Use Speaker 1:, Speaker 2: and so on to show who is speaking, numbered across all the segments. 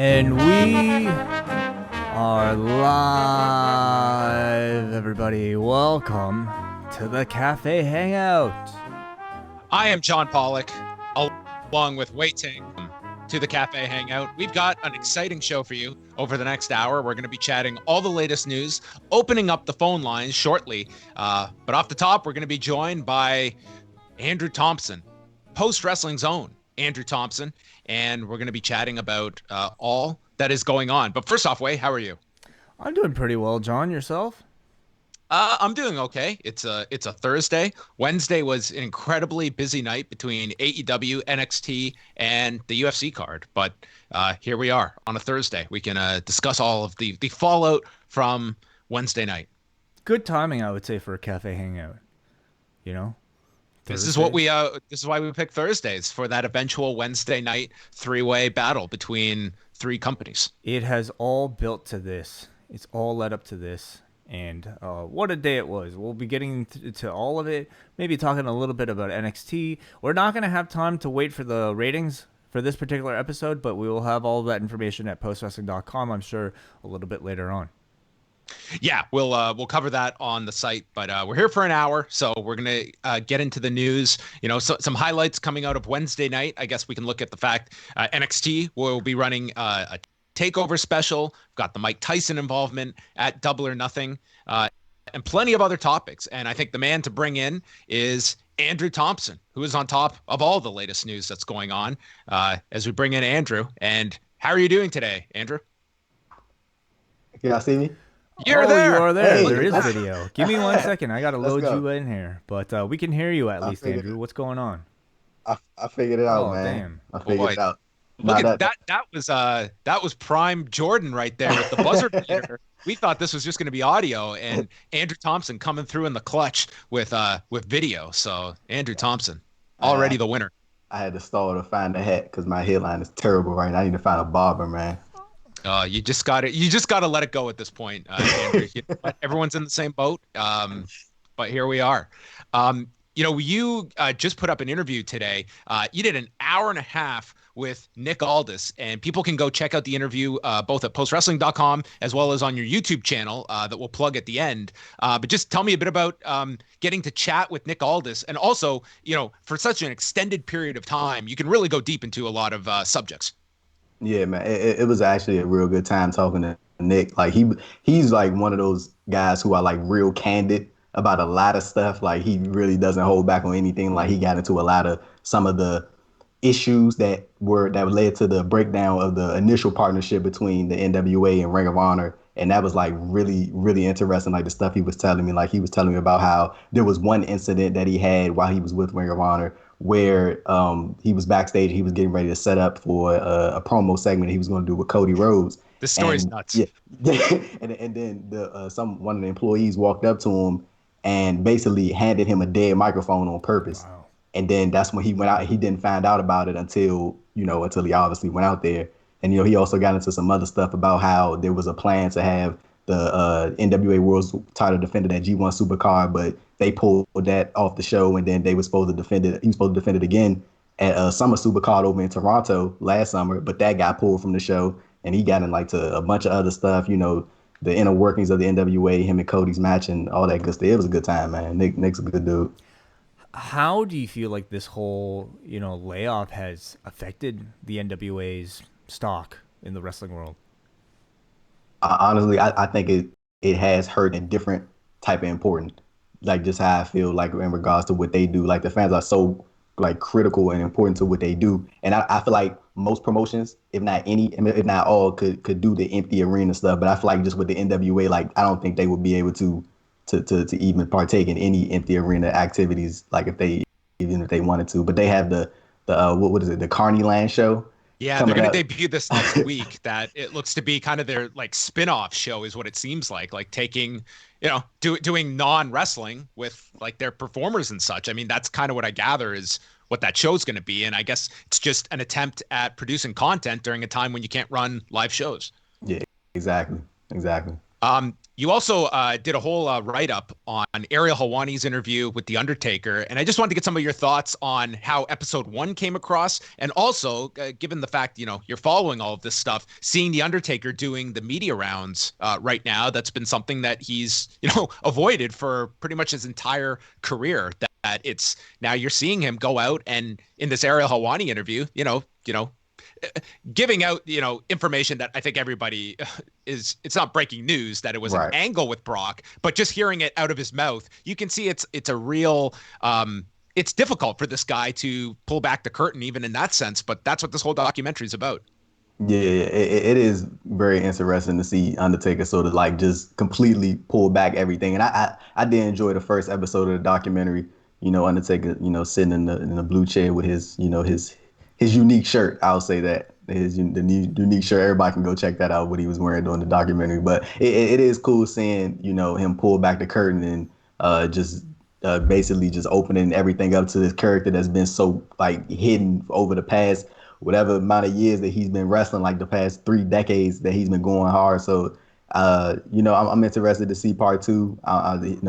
Speaker 1: And we are live, everybody. Welcome to the Café Hangout.
Speaker 2: I am John Pollock, along with Wai Ting, to the Café Hangout. We've got an exciting show for you over the next hour. We're going to be chatting all the latest news, opening up the phone lines shortly. But off the top, we're going to be joined by Andrew Thompson, Post Wrestling's own Andrew Thompson, and we're going to be chatting about all that is going on. But first off, Wai, how are you?
Speaker 1: I'm doing pretty well, John. Yourself?
Speaker 2: I'm doing okay. It's a Thursday. Wednesday was an incredibly busy night between AEW, NXT, and the UFC card. But here we are on a Thursday. We can discuss all of the fallout from Wednesday night.
Speaker 1: Good timing, I would say, for a Café Hangout. You know?
Speaker 2: This is what we this is why we pick Thursdays, for that eventual Wednesday night three-way battle between three companies.
Speaker 1: It has all built to this. It's all led up to this. And what a day it was. We'll be getting to all of it, maybe talking a little bit about NXT. We're not going to have time to wait for the ratings for this particular episode, but we will have all of that information at postwrestling.com, I'm sure, a little bit later on.
Speaker 2: Yeah, we'll cover that on the site, but we're here for an hour, so we're gonna get into the news. You know, some highlights coming out of Wednesday night. I guess we can look at the fact NXT will be running a TakeOver special. We've got the Mike Tyson involvement at Double or Nothing, and plenty of other topics. And I think the man to bring in is Andrew Thompson, who is on top of all the latest news that's going on. As we bring in Andrew, and how are you doing today, Andrew?
Speaker 3: Can y'all see me?
Speaker 2: You're there.
Speaker 1: You are there.
Speaker 3: Hey,
Speaker 1: there is video. Give me 1 second. I got to load you in here. But we can hear you at least, Andrew. What's going on?
Speaker 3: I figured it out, man.
Speaker 1: Damn.
Speaker 3: I figured it out.
Speaker 2: Look at that. That was prime Jordan right there with the buzzer beater. We thought this was just going to be audio, and Andrew Thompson coming through in the clutch with video. So Andrew Thompson, already the winner.
Speaker 3: I had to stall to find a hat because my headline is terrible right now. I need to find a barber, man.
Speaker 2: You just got to let it go at this point, Andrew. Everyone's in the same boat. But here we are. You just put up an interview today. You did an hour and a half with Nick Aldis, and people can go check out the interview both at postwrestling.com as well as on your YouTube channel that we'll plug at the end. But just tell me a bit about getting to chat with Nick Aldis, and also, for such an extended period of time, you can really go deep into a lot of subjects.
Speaker 3: Yeah, man. It was actually a real good time talking to Nick. Like he's like one of those guys who are like real candid about a lot of stuff. Like he really doesn't hold back on anything. Like he got into a lot of some of the issues that led to the breakdown of the initial partnership between the NWA and Ring of Honor. And that was like really, really interesting. Like the stuff he was telling me, like he was telling me about how there was one incident that he had while he was with Ring of Honor where he was backstage. He was getting ready to set up for a promo segment he was going to do with Cody Rhodes.
Speaker 2: This story's nuts.
Speaker 3: Yeah, and then one of the employees walked up to him and basically handed him a dead microphone on purpose. Wow. And then that's when he went out. He didn't find out about it until he obviously went out there. And he also got into some other stuff about how there was a plan to have the NWA World Title defended at G1 Supercard, but they pulled that off the show, and then they were supposed to defend it. He was supposed to defend it again at Summer Supercard over in Toronto last summer, but that got pulled from the show, and he got in like to a bunch of other stuff. The inner workings of the NWA, him and Cody's match, and all that good stuff. It was a good time, man. Nick's a good dude.
Speaker 1: How do you feel like this whole layoff has affected the NWA's stock in the wrestling world?
Speaker 3: Honestly, I think it has hurt in different type of importance. Like just how I feel like in regards to what they do. Like the fans are so like critical and important to what they do. And I feel like most promotions, if not all, could do the empty arena stuff. But I feel like just with the NWA, like I don't think they would be able to even partake in any empty arena activities, like even if they wanted to. But they have the what is it, the Carney Land show.
Speaker 2: Yeah, they're going to debut this next week. That it looks to be kind of their like spin-off show is what it seems like taking, doing non-wrestling with like their performers and such. I mean, that's kind of what I gather is what that show's going to be. And I guess it's just an attempt at producing content during a time when you can't run live shows.
Speaker 3: Yeah, exactly.
Speaker 2: You also did a whole write-up on Ariel Helwani's interview with The Undertaker, and I just wanted to get some of your thoughts on how episode 1 came across, and also, given the fact, you're following all of this stuff, seeing The Undertaker doing the media rounds right now, that's been something that he's, avoided for pretty much his entire career, that it's, now you're seeing him go out and in this Ariel Helwani interview, giving out, information that I think everybody it's not breaking news that it was an angle with Brock, but just hearing it out of his mouth, you can see it's a real, it's difficult for this guy to pull back the curtain even in that sense, but that's what this whole documentary is about.
Speaker 3: Yeah, it is very interesting to see Undertaker sort of like just completely pull back everything. And I did enjoy the first episode of the documentary, Undertaker, sitting in the blue chair with his, his unique shirt. I'll say that the new unique shirt. Everybody can go check that out. What he was wearing during the documentary. But it is cool seeing him pull back the curtain and just basically just opening everything up to this character that's been so like hidden over the past whatever amount of years that he's been wrestling, like the past 3 decades that he's been going hard. So I'm interested to see part 2.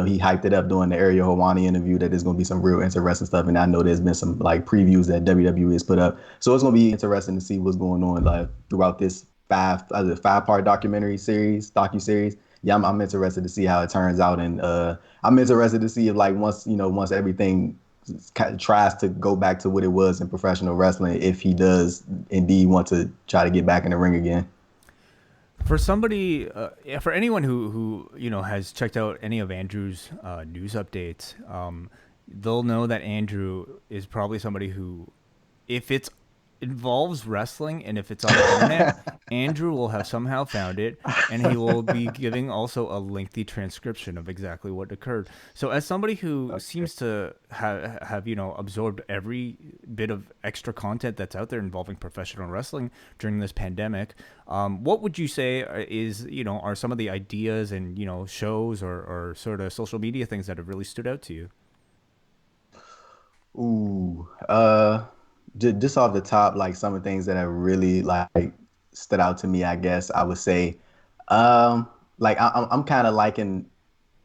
Speaker 3: He hyped it up during the Ariel Helwani interview that there's going to be some real interesting stuff. And I know there's been some like previews that WWE has put up. So it's going to be interesting to see what's going on like throughout this 5-part docu-series. Yeah, I'm interested to see how it turns out. And I'm interested to see if like once everything tries to go back to what it was in professional wrestling, if he does indeed want to try to get back in the ring again.
Speaker 1: For somebody, for anyone who has checked out any of Andrew's news updates, they'll know that Andrew is probably somebody who, if it involves wrestling and if it's on the internet, Andrew will have somehow found it, and he will be giving also a lengthy transcription of exactly what occurred. So as somebody who seems to have absorbed every bit of extra content that's out there involving professional wrestling during this pandemic, what would you say are some of the ideas and shows or sort of social media things that have really stood out to you?
Speaker 3: Just off the top, like some of the things that have really like stood out to me, I guess I would say, like I'm kind of liking,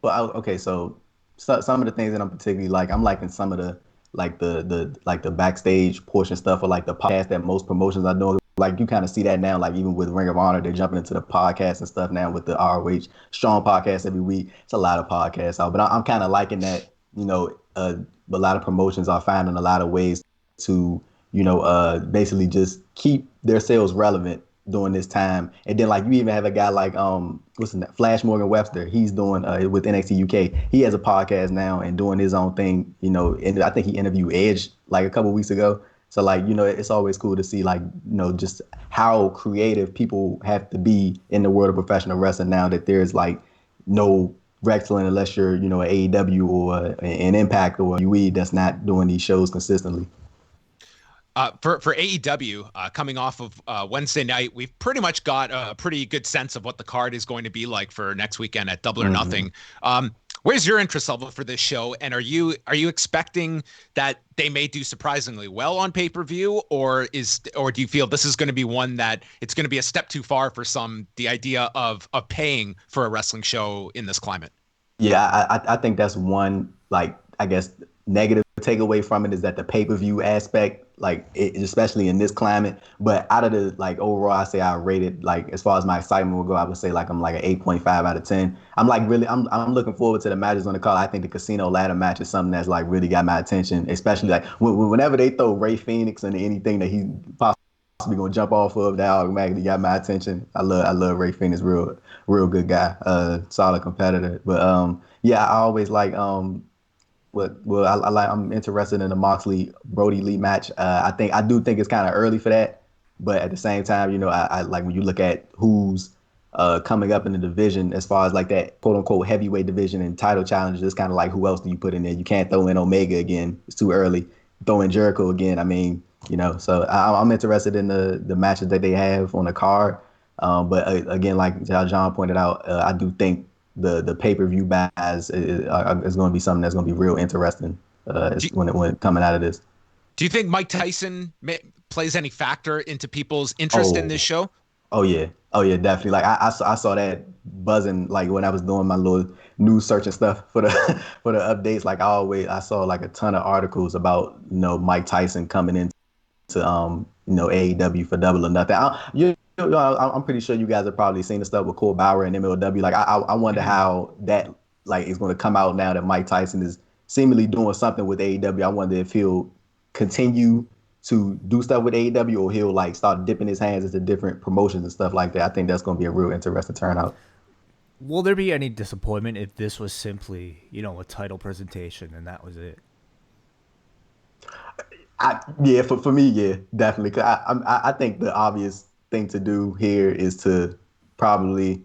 Speaker 3: so some of the things that I'm particularly like, I'm liking some of the like the backstage portion stuff, or like the podcast that most promotions are doing. Like you kind of see that now, like even with Ring of Honor, they're jumping into the podcast and stuff now with the ROH Strong podcast every week. It's a lot of podcasts out, but I'm kind of liking that. A lot of promotions are finding a lot of ways to basically just keep their sales relevant during this time. And then like you even have a guy like what's his name, Flash Morgan Webster. He's doing with NXT UK. He has a podcast now and doing his own thing. And I think he interviewed Edge like a couple weeks ago. So like it's always cool to see like just how creative people have to be in the world of professional wrestling now that there's like no wrestling unless you're an AEW or an Impact or UE that's not doing these shows consistently.
Speaker 2: For AEW, coming off of Wednesday night, we've pretty much got a pretty good sense of what the card is going to be like for next weekend at Double or Nothing. Where's your interest level for this show? And are you expecting that they may do surprisingly well on pay-per-view, or do you feel this is going to be one that it's going to be a step too far for some, the idea of paying for a wrestling show in this climate?
Speaker 3: Yeah, I think that's one, like, I guess, negative takeaway from it is that the pay-per-view aspect, like especially in this climate. But out of the like overall, I say I rated, like as far as my excitement will go, I would say like I'm like an 8.5 out of 10. I'm like really I'm looking forward to the matches on the card. I think the casino ladder match is something that's like really got my attention, especially like whenever they throw Ray Phoenix into anything that he possibly gonna jump off of, that automatically got my attention. I love Ray Phoenix, real good guy, solid competitor. But yeah, I always like I'm interested in the Moxley Brody Lee match. I do think it's kind of early for that, but at the same time, I like when you look at who's coming up in the division as far as like that quote unquote heavyweight division and title challenges. It's kind of like who else do you put in there? You can't throw in Omega again; it's too early. Throw in Jericho again. I mean, So I'm interested in the matches that they have on the card. But again, like John pointed out, I do think the pay-per-view buys is going to be something that's going to be real interesting when coming out of this.
Speaker 2: Do you think Mike Tyson plays any factor into people's interest in this show?
Speaker 3: Oh yeah, definitely. Like I saw that buzzing, like when I was doing my little news search and stuff for the for the updates. Like I saw like a ton of articles about Mike Tyson coming into AEW for Double or Nothing. I'm pretty sure you guys have probably seen the stuff with Cole Bauer and MLW. Like I wonder how that like is going to come out now that Mike Tyson is seemingly doing something with AEW. I wonder if he'll continue to do stuff with AEW or he'll like start dipping his hands into different promotions and stuff like that. I think that's going to be a real interesting turnout.
Speaker 1: Will there be any disappointment if this was simply, a title presentation and that was it?
Speaker 3: Yeah, for me, yeah, definitely. 'Cause I think the obvious thing to do here is to probably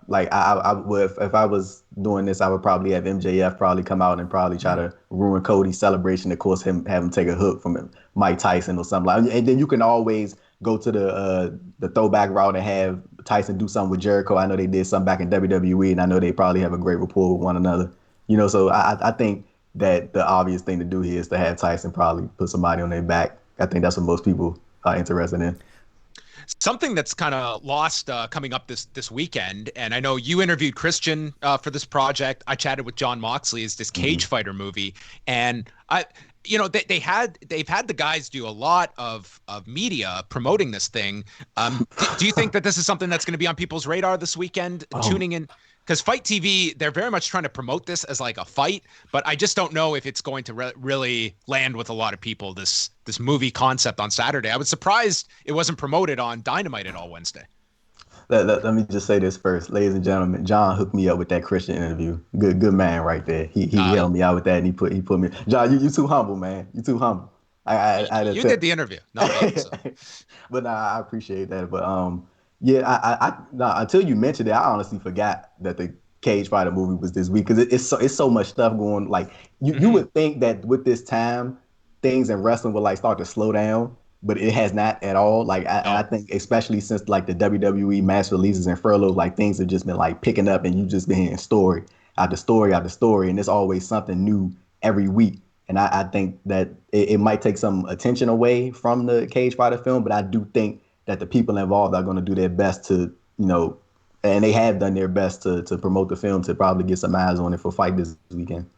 Speaker 3: like I would if I was doing this, I would probably have MJF probably come out and probably try to ruin Cody's celebration. Of course, have him take a hook from Mike Tyson or something like. And then you can always go to the throwback route and have Tyson do something with Jericho. I know they did something back in WWE, and I know they probably have a great rapport with one another. So I think that the obvious thing to do here is to have Tyson probably put somebody on their back. I think that's what most people are interested in.
Speaker 2: Something that's kind of lost coming up this weekend, and I know you interviewed Christian for this project. I chatted with John Moxley. Is this cage fighter movie, and they've had the guys do a lot of media promoting this thing. Do you think that this is something that's going to be on people's radar this weekend? Tuning in. Because Fight TV, they're very much trying to promote this as like a fight, but I just don't know if it's going to really land with a lot of people, this movie concept on Saturday. I was surprised it wasn't promoted on Dynamite at all Wednesday.
Speaker 3: Let me just say this first. Ladies and gentlemen, John hooked me up with that Christian interview. Good man right there. He helped me out with that, and he put me. John, you too humble, man. You too humble.
Speaker 2: You did the interview. No, so.
Speaker 3: But I appreciate that. But yeah, until you mentioned it, I honestly forgot that the Cage Fighter movie was this week because it's so much stuff going. Like you would think that with this time, things in wrestling would like start to slow down, but it has not at all. Like I think especially since like the WWE mass releases and furloughs, like things have just been like picking up, and you just been hearing story after story after story, and there's always something new every week. And I think that it might take some attention away from the Cage Fighter film, but I do think that the people involved are going to do their best to, and they have done their best to promote the film to probably get some eyes on it for Fight this weekend.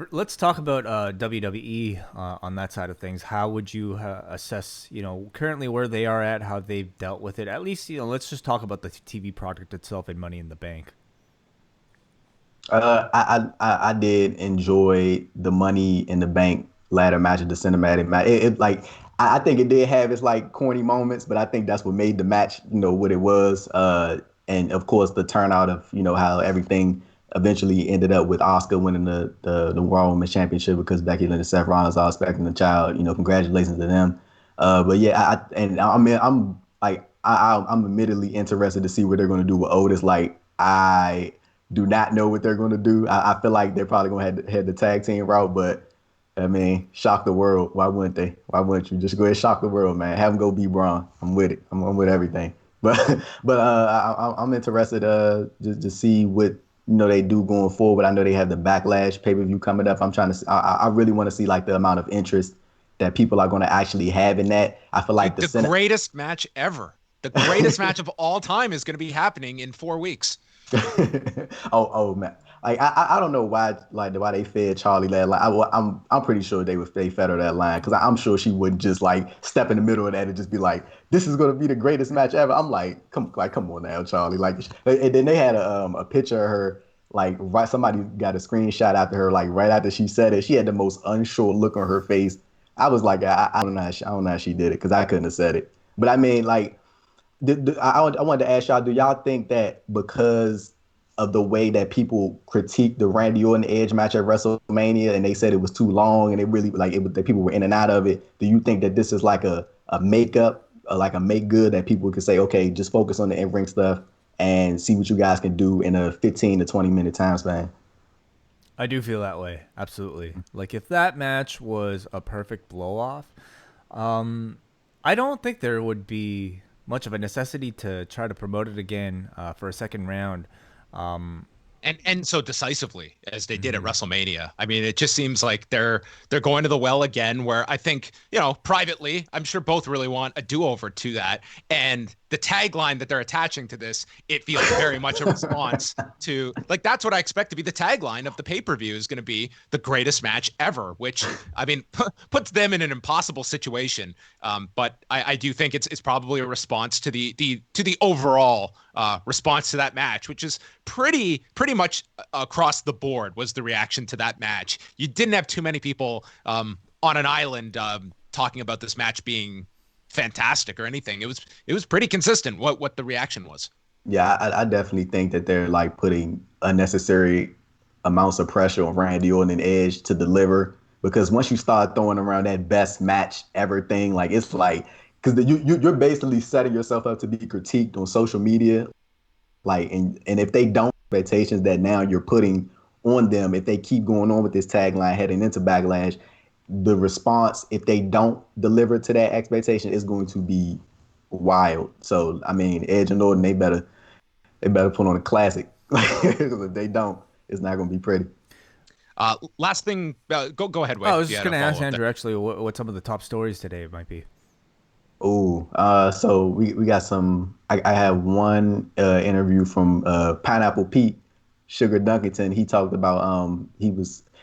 Speaker 1: Let's talk about WWE on that side of things. How would you assess, currently where they are at, how they've dealt with it? At least, let's just talk about the TV product itself and Money in the Bank.
Speaker 3: I did enjoy the Money in the Bank ladder match, the cinematic match. I think it did have its like corny moments, but I think that's what made the match, what it was. And of course the turnout of, how everything eventually ended up with Asuka winning the World Women's Championship because Becky Lynch and Seth Rollins are expecting a child. Congratulations to them. But yeah, I'm admittedly interested to see what they're going to do with Otis. Like I do not know what they're going to do. I feel like they're probably going to head the tag team route, but I mean, shock the world. Why wouldn't they? Why wouldn't you just go ahead and shock the world, man? Have them go be Braun. I'm with it. I'm with everything. But I'm interested just to see what they do going forward. I know they have the Backlash pay-per-view coming up. I'm trying to. I really want to see like the amount of interest that people are going to actually have in that. I feel like
Speaker 2: the greatest match ever, the greatest match of all time, is going to be happening in 4 weeks.
Speaker 3: oh man. Like I don't know why they fed Charlie that line. I'm pretty sure they fed her that line because I'm sure she wouldn't just like step in the middle of that and just be like, "This is gonna be the greatest match ever." I'm like, come on now, Charlie. Like, and then they had a picture of her like right. Somebody got a screenshot after her like right after she said it. She had the most unsure look on her face. I was like, I don't know how she did it because I couldn't have said it. But I mean, like, I wanted to ask y'all, do y'all think that because of the way that people critiqued the Randy Orton Edge match at WrestleMania and they said it was too long and it really that people were in and out of it, do you think that this is like a makeup, like a make good that people could say, okay, just focus on the in-ring stuff and see what you guys can do in a 15 to 20 minute time span?
Speaker 1: I do feel that way. Absolutely. Like if that match was a perfect blow off, I don't think there would be much of a necessity to try to promote it again for a second round.
Speaker 2: And and so decisively as they did at WrestleMania. I mean, it just seems like they're going to the well again, where I think, privately, I'm sure both really want a do-over to that. And the tagline that they're attaching to this, it feels very much a response to, like, that's what I expect to be the tagline of the pay-per-view, is going to be the greatest match ever, which, I mean, puts them in an impossible situation. But I do think it's probably a response to the overall response to that match, which is pretty much across the board was the reaction to that match. You didn't have too many people on an island talking about this match being fantastic or anything. It was pretty consistent what the reaction was.
Speaker 3: Yeah, I definitely think that they're like putting unnecessary amounts of pressure on Randy Orton and Edge to deliver, because once you start throwing around that best match ever thing, like, it's like, because you're basically setting yourself up to be critiqued on social media, like, and if they don't, expectations that now you're putting on them, if they keep going on with this tagline heading into Backlash, the response, if they don't deliver to that expectation, is going to be wild. So, I mean, Edge and Orton, they better put on a classic. If they don't, it's not going to be pretty.
Speaker 2: Last thing, go ahead, Wade.
Speaker 1: I was just going to ask Andrew actually what some of the top stories today might be.
Speaker 3: So we got some. I have one interview from Pineapple Pete, Sugar Dunkington. He talked about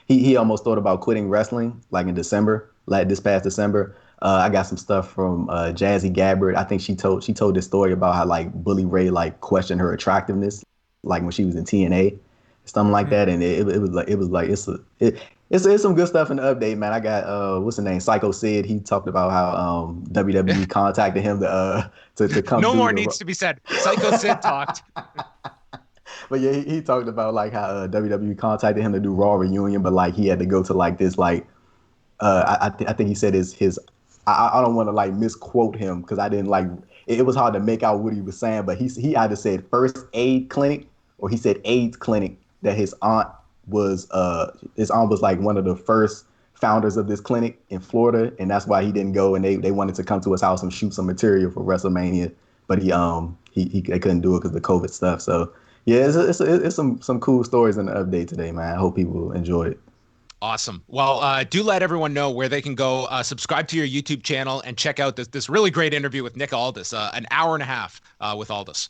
Speaker 3: he almost thought about quitting wrestling, like in December, like this past December. I got some stuff from Jazzy Gabbard. I think she told this story about how, like, Bully Ray, like, questioned her attractiveness, like when she was in TNA, something like that. And it was like it's some good stuff in the update, man. I got what's the name, Psycho Sid. He talked about how WWE contacted him to come.
Speaker 2: No more needs to be said. Psycho Sid talked.
Speaker 3: But yeah, he talked about, like, how WWE contacted him to do Raw reunion, but, like, he had to go to, like, this, like, I think he said his I don't want to, like, misquote him, because I didn't, like, it was hard to make out what he was saying, but he either said first aid clinic or he said AIDS clinic, that his aunt was like one of the first founders of this clinic in Florida, and that's why he didn't go, and they wanted to come to his house and shoot some material for WrestleMania, but they couldn't do it because of the COVID stuff. So yeah, it's some cool stories in the update today, man. I hope people enjoy it.
Speaker 2: Awesome. Well, do let everyone know where they can go subscribe to your YouTube channel and check out this really great interview with Nick Aldis, an hour and a half with Aldis.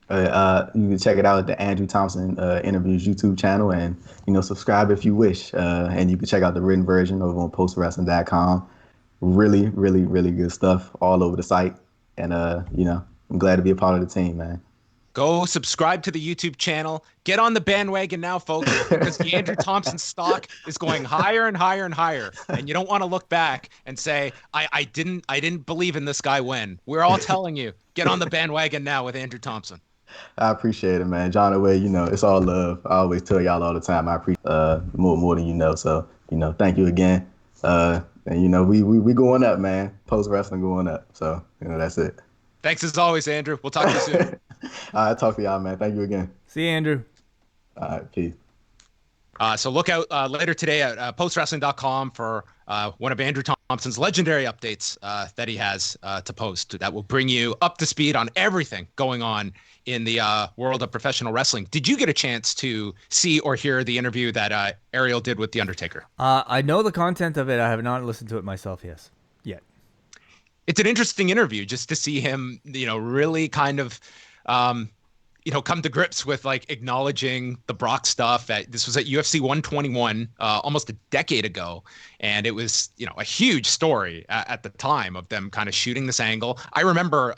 Speaker 3: You can check it out at the Andrew Thompson Interviews YouTube channel, and subscribe if you wish. And you can check out the written version over on postwrestling.com. Really, really, really good stuff all over the site. And I'm glad to be a part of the team, man.
Speaker 2: Go subscribe to the YouTube channel. Get on the bandwagon now, folks, because the Andrew Thompson stock is going higher and higher and higher. And you don't want to look back and say, I didn't believe in this guy when. We're all telling you, get on the bandwagon now with Andrew Thompson.
Speaker 3: I appreciate it, man. John Away, it's all love. I always tell y'all all the time, I appreciate more than you know. So, thank you again. And we going up, man. Post wrestling going up. So, that's it.
Speaker 2: Thanks as always, Andrew. We'll talk to you soon.
Speaker 3: All right, talk to y'all, man. Thank you again.
Speaker 1: See you, Andrew.
Speaker 3: All right, peace.
Speaker 2: So look out later today at postwrestling.com for one of Andrew Thompson's legendary updates that he has to post that will bring you up to speed on everything going on in the world of professional wrestling. Did you get a chance to see or hear the interview that Ariel did with The Undertaker?
Speaker 1: I know the content of it. I have not listened to it myself yet.
Speaker 2: It's an interesting interview just to see him, really kind of, come to grips with, like, acknowledging the Brock stuff. This was at UFC 121 almost a decade ago. And it was, a huge story at the time of them kind of shooting this angle. I remember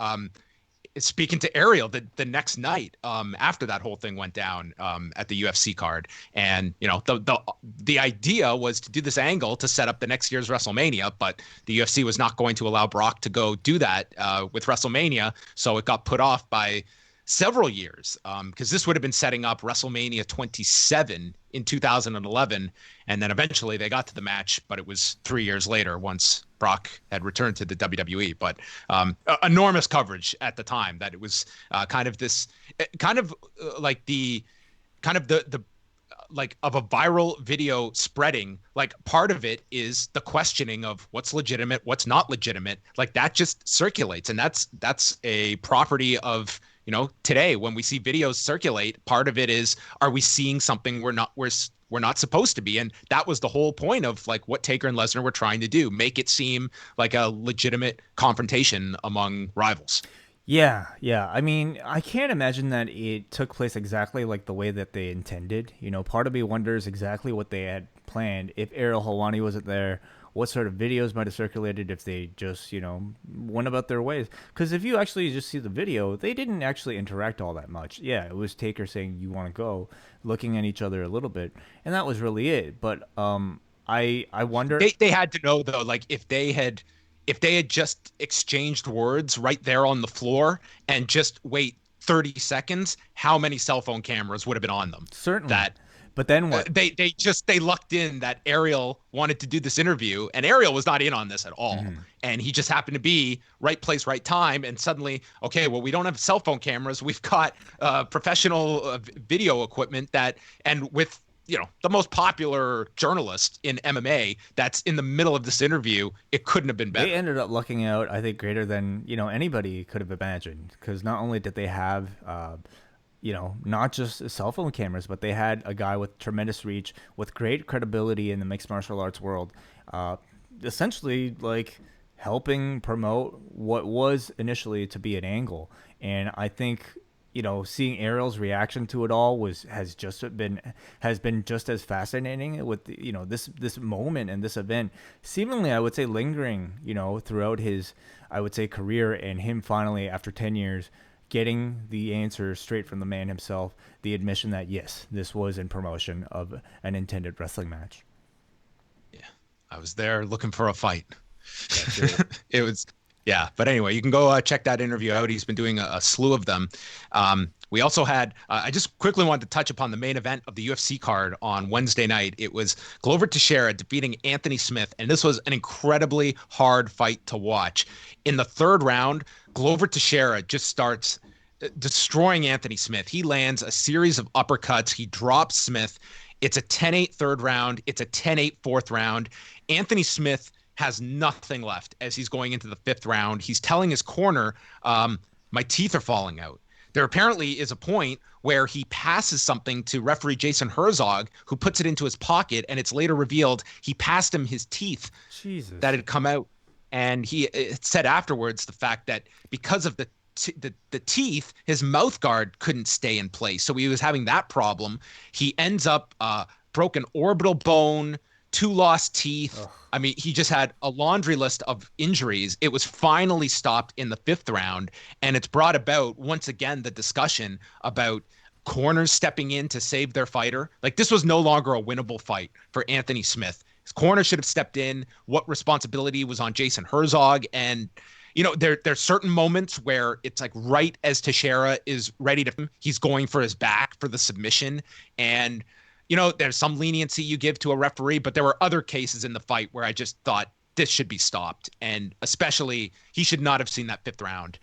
Speaker 2: speaking to Ariel the next night after that whole thing went down at the UFC card. And, the idea was to do this angle to set up the next year's WrestleMania, but the UFC was not going to allow Brock to go do that with WrestleMania. So it got put off by several years because this would have been setting up WrestleMania 27 in 2011. And then eventually they got to the match, but it was 3 years later once Brock had returned to the WWE. But enormous coverage at the time that it was like of a viral video spreading. Like, part of it is the questioning of what's legitimate, what's not legitimate. Like, that just circulates. And that's a property of, today when we see videos circulate, part of it is, are we seeing something we're not supposed to be? And that was the whole point of like what Taker and Lesnar were trying to do, make it seem like a legitimate confrontation among rivals.
Speaker 1: Yeah, yeah. I mean, I can't imagine that it took place exactly like the way that they intended. Part of me wonders exactly what they had planned. If Ariel Helwani wasn't there, what sort of videos might have circulated if they just, went about their ways. Because if you actually just see the video, they didn't actually interact all that much. Yeah, it was Taker saying, "You want to go," looking at each other a little bit. And that was really it. But I wonder.
Speaker 2: They had to know, though, like if they had just exchanged words right there on the floor and just wait 30 seconds, how many cell phone cameras would have been on them?
Speaker 1: Certainly. But then what?
Speaker 2: They lucked in that Ariel wanted to do this interview, and Ariel was not in on this at all. Mm-hmm. And he just happened to be right place, right time. And suddenly, okay, well, we don't have cell phone cameras. We've got professional video equipment and with the most popular journalist in MMA that's in the middle of this interview, it couldn't have been better.
Speaker 1: They ended up lucking out, I think, greater than, anybody could have imagined. Because not only did they have, not just cell phone cameras, but they had a guy with tremendous reach, with great credibility in the mixed martial arts world, essentially, like, helping promote what was initially to be an angle. And I think seeing Ariel's reaction to it all has been just as fascinating with this moment and this event, seemingly I would say lingering throughout his, I would say, career, and him finally after 10 years getting the answer straight from the man himself, the admission that yes, this was in promotion of an intended wrestling match.
Speaker 2: Yeah, I was there looking for a fight. It was. Yeah, but anyway, you can go check that interview out. He's been doing a slew of them. We also had, I just quickly wanted to touch upon the main event of the UFC card on Wednesday night. It was Glover Teixeira defeating Anthony Smith, and this was an incredibly hard fight to watch. In the third round, Glover Teixeira just starts destroying Anthony Smith. He lands a series of uppercuts. He drops Smith. It's a 10-8 third round. It's a 10-8 fourth round. Anthony Smith has nothing left as he's going into the fifth round. He's telling his corner, my teeth are falling out. There apparently is a point where he passes something to referee Jason Herzog, who puts it into his pocket, and it's later revealed he passed him his teeth that had come out. And he said afterwards the fact that because of the teeth, his mouth guard couldn't stay in place. So he was having that problem. He ends up broken orbital bone, 2 lost teeth. Ugh. I mean, he just had a laundry list of injuries. It was finally stopped in the fifth round, and it's brought about, once again, the discussion about corners stepping in to save their fighter. Like, this was no longer a winnable fight for Anthony Smith. His corner should have stepped in. What responsibility was on Jason Herzog? And, there's certain moments where it's like right as Teixeira is ready he's going for his back for the submission. And there's some leniency you give to a referee, but there were other cases in the fight where I just thought this should be stopped. And especially, he should not have seen that fifth round.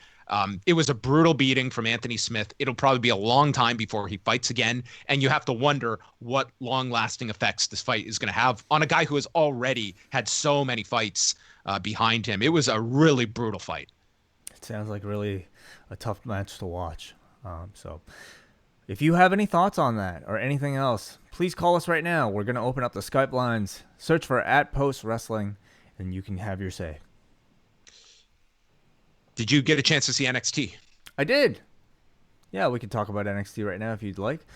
Speaker 2: It was a brutal beating from Anthony Smith. It'll probably be a long time before he fights again. And you have to wonder what long-lasting effects this fight is going to have on a guy who has already had so many fights behind him. It was a really brutal fight.
Speaker 1: It sounds like really a tough match to watch. So if you have any thoughts on that or anything else, please call us right now. We're going to open up the Skype lines. Search for @PostWrestling, and you can have your say.
Speaker 2: Did you get a chance to see NXT?
Speaker 1: I did. Yeah, we can talk about NXT right now if you'd like.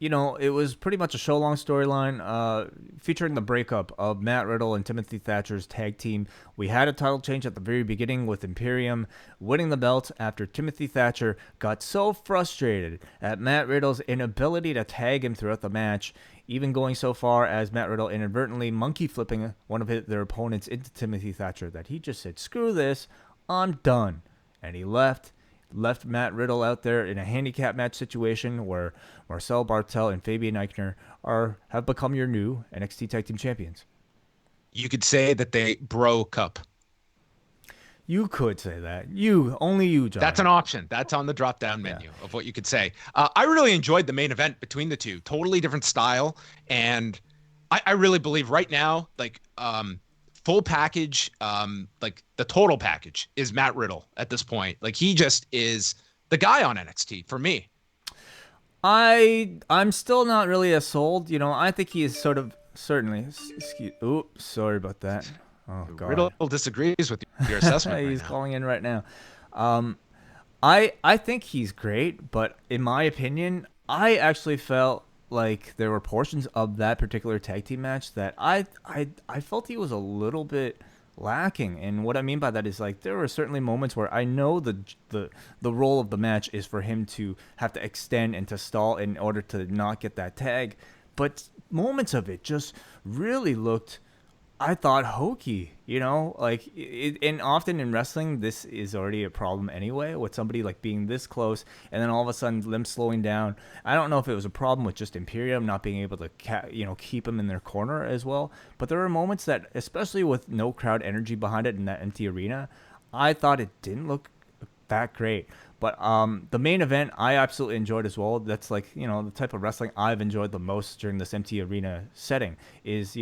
Speaker 1: It was pretty much a show-long storyline featuring the breakup of Matt Riddle and Timothy Thatcher's tag team. We had a title change at the very beginning with Imperium winning the belt after Timothy Thatcher got so frustrated at Matt Riddle's inability to tag him throughout the match, even going so far as Matt Riddle inadvertently monkey flipping one of their opponents into Timothy Thatcher that he just said, "Screw this, I'm done." And he left Matt Riddle out there in a handicap match situation where Marcel Bartel and Fabian Eichner have become your new NXT Tag Team Champions.
Speaker 2: You could say that they broke up.
Speaker 1: You could say that. Only you, John.
Speaker 2: That's an option. That's on the drop-down menu of what you could say. I really enjoyed the main event between the two. Totally different style. And I really believe right now, like, full package, like the total package is Matt Riddle at this point. Like, he just is the guy on NXT for me.
Speaker 1: I'm still not really as sold. You know, I think he is sort of certainly. Oops, sorry about that. Oh God.
Speaker 2: Riddle disagrees with your assessment.
Speaker 1: He's
Speaker 2: right now.
Speaker 1: calling in right now. I think he's great, but in my opinion, I actually felt like there were portions of that particular tag team match that I felt he was a little bit lacking. And what I mean by that is, like, there were certainly moments where I know the role of the match is for him to have to extend and to stall in order to not get that tag, but moments of it just really looked, I thought, hokey, you know, like and often in wrestling, this is already a problem anyway, with somebody like being this close and then all of a sudden them slowing down. I don't know if it was a problem with just Imperium not being able to, keep them in their corner as well. But there were moments that, especially with no crowd energy behind it in that empty arena, I thought it didn't look that great. But the main event I absolutely enjoyed as well. That's like, the type of wrestling I've enjoyed the most during this empty arena setting is,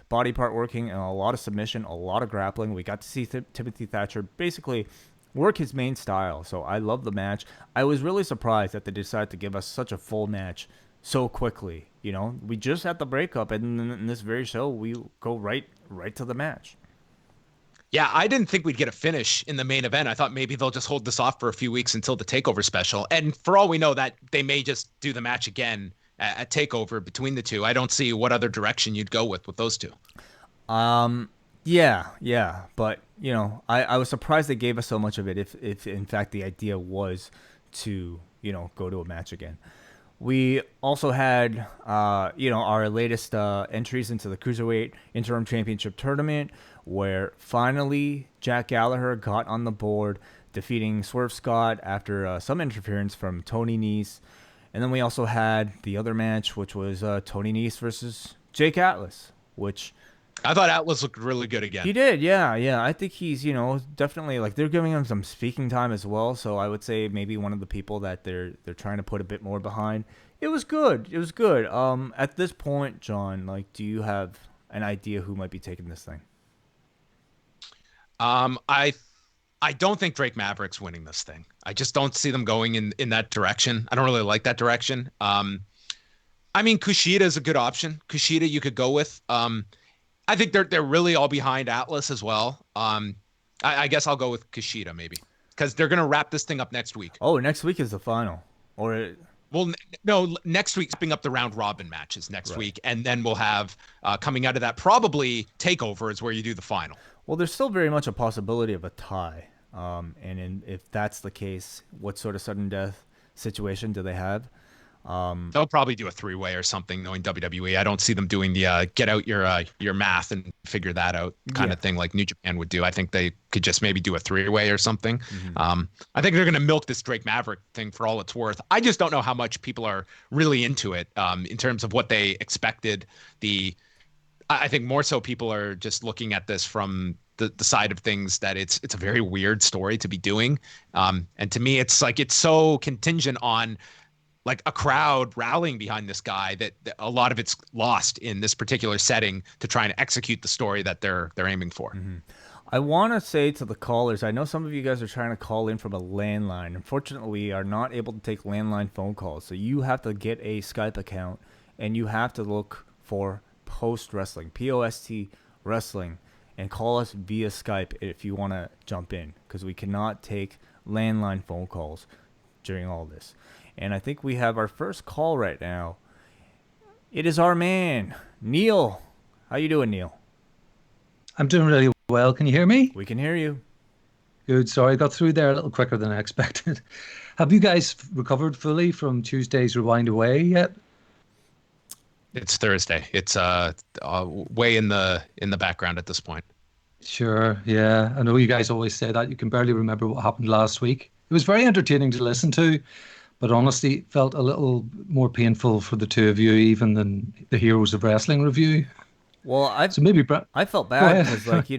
Speaker 1: body part working and a lot of submission, a lot of grappling. We got to see Timothy Thatcher basically work his main style. So I love the match. I was really surprised that they decided to give us such a full match so quickly. We just had the breakup, and in this very show, we go right to the match.
Speaker 2: Yeah, I didn't think we'd get a finish in the main event. I thought maybe they'll just hold this off for a few weeks until the TakeOver special. And for all we know, that they may just do the match again at TakeOver between the two. I don't see what other direction you'd go with those two.
Speaker 1: Yeah. But, I was surprised they gave us so much of it if in fact the idea was to, go to a match again. We also had, our latest entries into the Cruiserweight Interim Championship Tournament, where finally Jack Gallagher got on the board, defeating Swerve Scott after some interference from Tony Nese. And then we also had the other match, which was Tony Nese versus Jake Atlas, which
Speaker 2: I thought Atlas looked really good again.
Speaker 1: He did, yeah. I think he's, definitely, like, they're giving him some speaking time as well. So I would say maybe one of the people that they're trying to put a bit more behind. It was good. At this point, John, like, do you have an idea who might be taking this thing?
Speaker 2: I don't think Drake Maverick's winning this thing. I just don't see them going in that direction. I don't really like that direction. I mean, Kushida is a good option. Kushida you could go with. I think they're really all behind Atlas as well. I guess I'll go with Kushida maybe, because they're gonna wrap this thing up next week.
Speaker 1: Oh, next week is the final,
Speaker 2: Well, no, next week's bring up the round robin matches next week, and then we'll have coming out of that probably TakeOver is where you do the final.
Speaker 1: Well, there's still very much a possibility of a tie. If that's the case, what sort of sudden death situation do they have?
Speaker 2: They'll probably do a three-way or something, knowing WWE. I don't see them doing the get out your math and figure that out kind of thing like New Japan would do. I think they could just maybe do a three-way or something. Mm-hmm. I think they're going to milk this Drake Maverick thing for all it's worth. I just don't know how much people are really into it in terms of what they expected. I think more so people are just looking at this from the side of things that it's a very weird story to be doing. And to me, it's like it's so contingent on like a crowd rallying behind this guy that a lot of it's lost in this particular setting to try and execute the story that they're aiming for.
Speaker 1: Mm-hmm. I want to say to the callers, I know some of you guys are trying to call in from a landline. Unfortunately, we are not able to take landline phone calls. So you have to get a Skype account and you have to look for Post Wrestling, POST Wrestling, and call us via Skype if you want to jump in, because we cannot take landline phone calls during all this. And I think we have our first call right now. It is our man, Neil. How you doing, Neil?
Speaker 4: I'm doing really well. Can you hear me?
Speaker 1: We can hear you.
Speaker 4: Good. Sorry, I got through there a little quicker than I expected. Have you guys recovered fully from Tuesday's Rewind Away yet?
Speaker 2: It's Thursday. It's way in the background at this point.
Speaker 4: Sure. Yeah. I know you guys always say that. You can barely remember what happened last week. It was very entertaining to listen to, but honestly, it felt a little more painful for the two of you even than the Heroes of Wrestling review.
Speaker 1: Well, I felt bad because, like,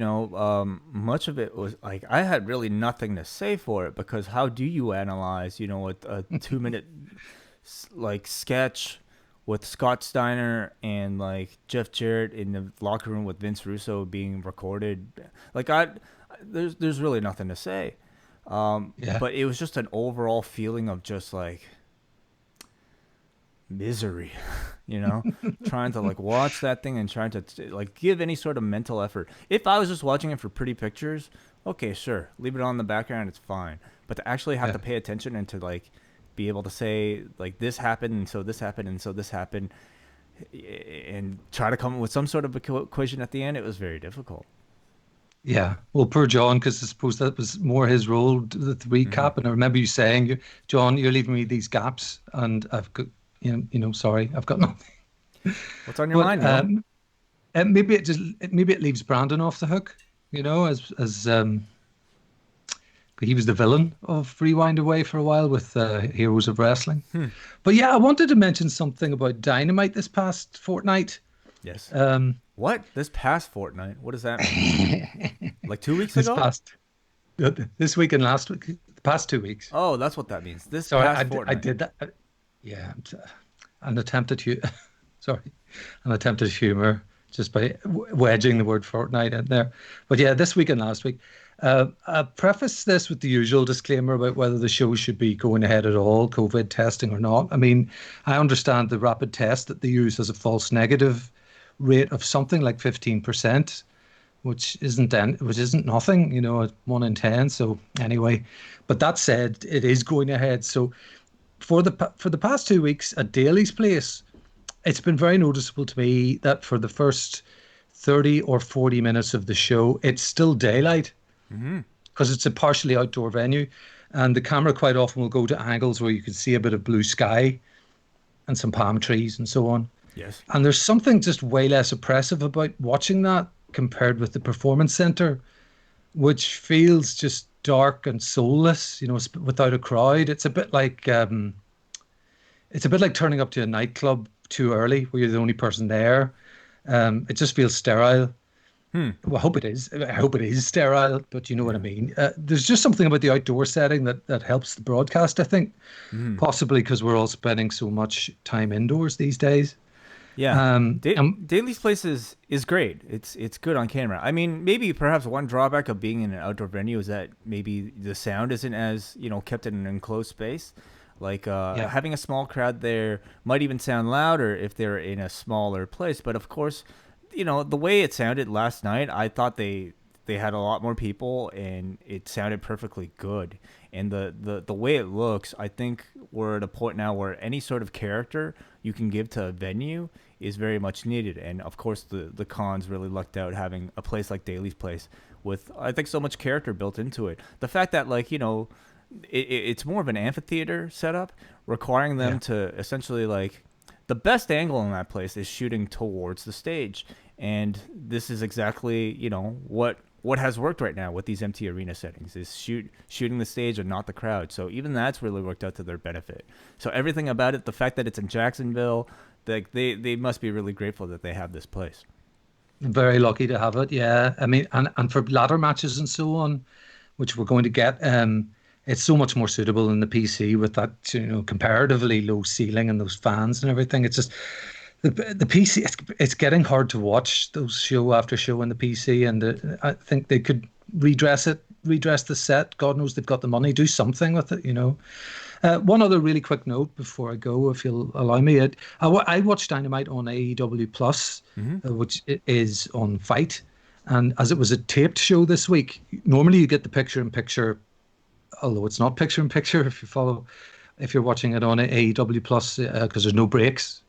Speaker 1: much of it was like I had really nothing to say for it, because how do you analyze, a 2-minute like sketch with Scott Steiner and like Jeff Jarrett in the locker room with Vince Russo being recorded? Like there's really nothing to say. But it was just an overall feeling of just like misery, trying to like watch that thing and trying to like give any sort of mental effort. If I was just watching it for pretty pictures, okay, sure, leave it on in the background, it's fine. But to actually have to pay attention and to like be able to say like this happened and so this happened and so this happened, and try to come up with some sort of equation at the end, it was very difficult.
Speaker 4: Yeah, well, poor John, because I suppose that was more his role, the recap. And I remember you saying, John, you're leaving me these gaps, and I've got, sorry, I've got nothing.
Speaker 1: What's on your mind?
Speaker 4: And maybe it leaves Brandon off the hook, as he was the villain of Rewind Away for a while with Heroes of Wrestling. But yeah, I wanted to mention something about Dynamite this past fortnight.
Speaker 1: Yes. What? This past fortnight? What does that mean? Like 2 weeks ago?
Speaker 4: This week and last week. The past 2 weeks.
Speaker 1: Oh, that's what that means. Past fortnight.
Speaker 4: I did that. An attempted humor just by wedging the word fortnight in there. But yeah, this week and last week. I preface this with the usual disclaimer about whether the show should be going ahead at all, COVID testing or not. I mean, I understand the rapid test that they use as a false negative rate of something like 15%, which isn't nothing, at 1 in 10. So anyway, but that said, it is going ahead. So for the past 2 weeks at Daly's place, it's been very noticeable to me that for the first 30 or 40 minutes of the show, it's still daylight because it's a partially outdoor venue, and the camera quite often will go to angles where you can see a bit of blue sky and some palm trees and so on.
Speaker 1: Yes. And
Speaker 4: there's something just way less oppressive about watching that compared with the Performance Center, which feels just dark and soulless, without a crowd. It's a bit like turning up to a nightclub too early where you're the only person there. It just feels sterile. Well, I hope it is. I hope it is sterile, but you know what I mean. There's just something about the outdoor setting that helps the broadcast, I think, possibly because we're all spending so much time indoors these days.
Speaker 1: Yeah, Daly's place is great. It's good on camera. I mean, maybe perhaps one drawback of being in an outdoor venue is that maybe the sound isn't as kept in an enclosed space. Like having a small crowd there might even sound louder if they're in a smaller place. But of course, the way it sounded last night, I thought they had a lot more people and it sounded perfectly good. And the way it looks, I think we're at a point now where any sort of character you can give to a venue is very much needed. And of course, the Cons really lucked out having a place like Daly's place with, I think, so much character built into it. The fact that it's more of an amphitheater setup, requiring them to essentially the best angle in that place is shooting towards the stage. And this is exactly, what has worked right now with these empty arena settings is shooting the stage and not the crowd. So even that's really worked out to their benefit. So everything about it, the fact that it's in Jacksonville, they must be really grateful that they have this place.
Speaker 4: Very lucky to have it, yeah. I mean, and for ladder matches and so on, which we're going to get, it's so much more suitable in the PC with that, comparatively low ceiling and those fans and everything. It's just the PC. It's getting hard to watch those show after show in the PC, and I think they could redress the set. God knows they've got the money. Do something with it, One other really quick note before I go, if you'll allow me. I watched Dynamite on AEW Plus, which is on Fight, and as it was a taped show this week, normally you get the picture-in-picture. Although it's not picture-in-picture if you're watching it on AEW Plus, because there's no breaks.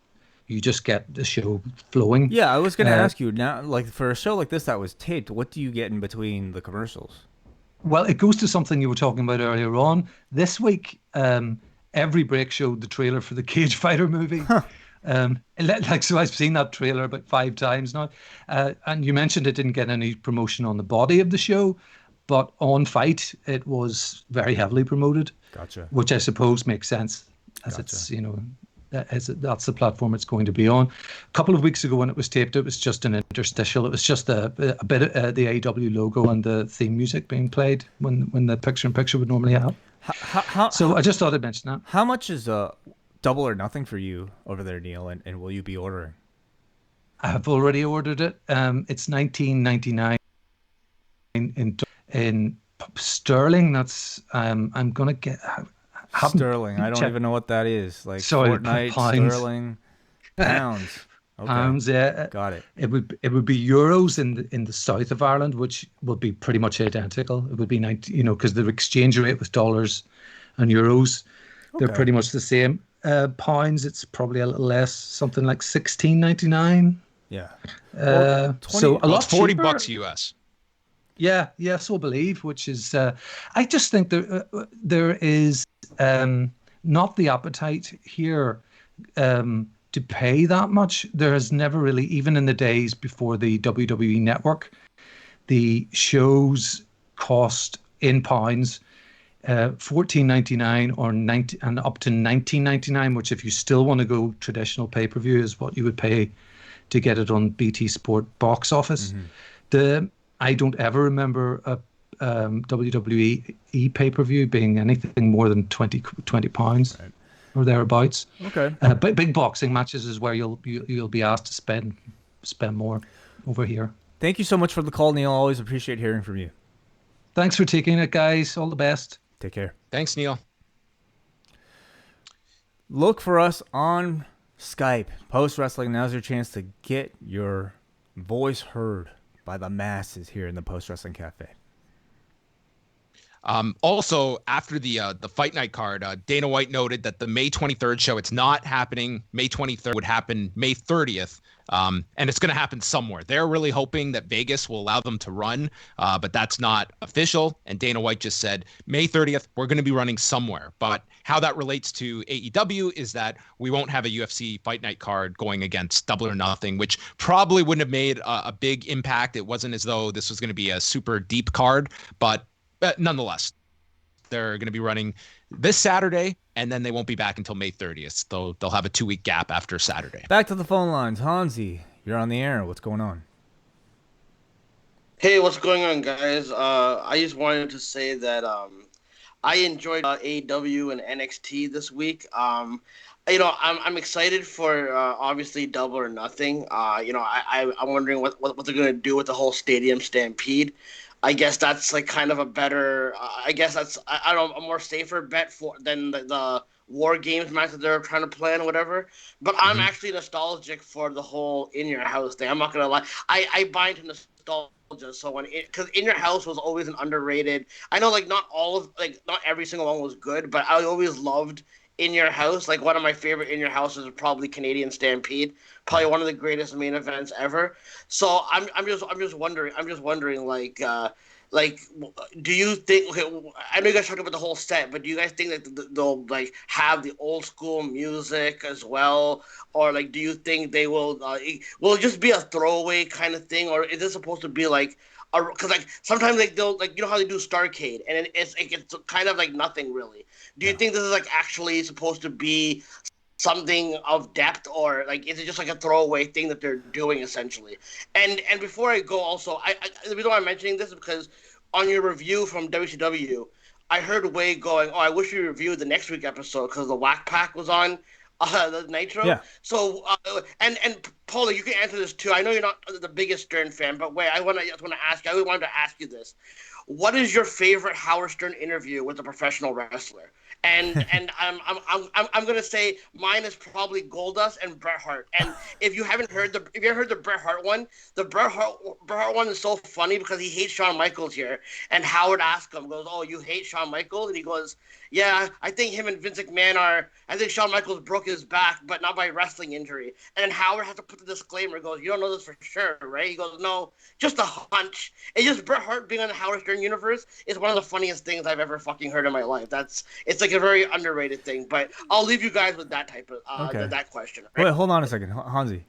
Speaker 4: You just get the show flowing.
Speaker 1: Yeah, I was going to ask you now, for a show like this that was taped, what do you get in between the commercials?
Speaker 4: Well, it goes to something you were talking about earlier on. This week, every break showed the trailer for the Cage Fighter movie. So I've seen that trailer about 5 times now. And you mentioned it didn't get any promotion on the body of the show. But on Fight, it was very heavily promoted.
Speaker 1: Gotcha.
Speaker 4: Which I suppose makes sense, as it's that's the platform it's going to be on. A couple of weeks ago when it was taped, it was just an interstitial. It was just a bit of the AEW logo and the theme music being played when the picture-in-picture would normally have. So I just thought I'd mention that.
Speaker 1: How much is Double or Nothing for you over there, Neil? And will you be ordering?
Speaker 4: I have already ordered it. It's $19.99 in Sterling. That's I'm gonna get
Speaker 1: Sterling. I don't even know what that is. Like
Speaker 4: Sorry,
Speaker 1: Fortnite,
Speaker 4: pounds.
Speaker 1: Sterling, pounds. Okay.
Speaker 4: Pounds, yeah.
Speaker 1: Got it.
Speaker 4: It would be euros in the south of Ireland, which would be pretty much identical. It would be 90, because the exchange rate with dollars and euros, they're pretty much the same. Pounds, it's probably a little less, something like $16.99.
Speaker 1: Yeah.
Speaker 4: So a lot
Speaker 2: $40
Speaker 4: cheaper.
Speaker 2: US.
Speaker 4: Yeah, so I believe, which is, I just think there is not the appetite here to pay that much. There has never really, even in the days before the WWE Network, the shows cost in pounds $14.99 or 90 and up to $19.99, which if you still want to go traditional pay-per-view is what you would pay to get it on BT Sport box office. I don't ever remember a WWE pay-per-view being anything more than 20 pounds or thereabouts.
Speaker 1: Okay.
Speaker 4: But big boxing matches is where you'll be asked to spend more over here.
Speaker 1: Thank you so much for the call, Neil. Always appreciate hearing from you.
Speaker 4: Thanks for taking it, guys. All the best.
Speaker 1: Take care.
Speaker 2: Thanks, Neil.
Speaker 1: Look for us on Skype. Post Wrestling. Now's your chance to get your voice heard by the masses here in the Post Wrestling Cafe.
Speaker 2: Also, after the Fight Night card, Dana White noted that the May 23rd show, it's not happening May 23rd, would happen May 30th, and it's going to happen somewhere. They're really hoping that Vegas will allow them to run, but that's not official. And Dana White just said, May 30th, we're going to be running somewhere. But how that relates to AEW is that we won't have a UFC Fight Night card going against Double or Nothing, which probably wouldn't have made a big impact. It wasn't as though this was going to be a super deep card, but nonetheless, they're going to be running this Saturday, and then they won't be back until May 30th. They'll have a 2-week gap after Saturday.
Speaker 1: Back to the phone lines. Hansi, you're on the air. What's going on?
Speaker 5: Hey, what's going on, guys? I just wanted to say that I enjoyed AEW and NXT this week. I'm excited for obviously Double or Nothing. I'm wondering what they're going to do with the whole Stadium Stampede. I guess that's like kind of a better. I guess that's a more safer bet than the War Games match that they're trying to plan or whatever. But I'm actually nostalgic for the whole In Your House thing. I'm not gonna lie. I buy into nostalgia. So because In Your House was always an underrated. I know not every single one was good, but I always loved In Your House. Like one of my favorite In Your Houses is probably Canadian Stampede. Probably one of the greatest main events ever. So I'm just wondering do you think? Okay, I know you guys talked about the whole set, but do you guys think that they'll have the old school music as well, or do you think they will it just be a throwaway kind of thing, or is this supposed to be because sometimes they'll how they do Starrcade and it's kind of nothing really. Do you think this is actually supposed to be something of depth, or is it just a throwaway thing that they're doing essentially? And before I go, also, I the reason why I'm mentioning this is because on your review from WCW, I heard Wade going, "Oh, I wish we reviewed the next week episode because the Whack Pack was on the Nitro."
Speaker 1: Yeah.
Speaker 5: So and Paula, you can answer this too. I know you're not the biggest Stern fan, but Wade, I wanted to ask you this. What is your favorite Howard Stern interview with a professional wrestler? And I'm gonna say mine is probably Goldust and Bret Hart. And if you haven't heard the Bret Hart one, the Bret Hart one is so funny because he hates Shawn Michaels here. And Howard asked him, goes, "Oh, you hate Shawn Michaels?" And he goes, "Yeah, I think him and Vince McMahon I think Shawn Michaels broke his back, but not by wrestling injury." And then Howard has to put the disclaimer, goes, "You don't know this for sure, right?" He goes, "No, just a hunch." It's just Bret Hart being on the Howard Stern universe is one of the funniest things I've ever fucking heard in my life. It's a very underrated thing, but I'll leave you guys with that type of that question. Right?
Speaker 1: Wait, hold on a second, Hansi.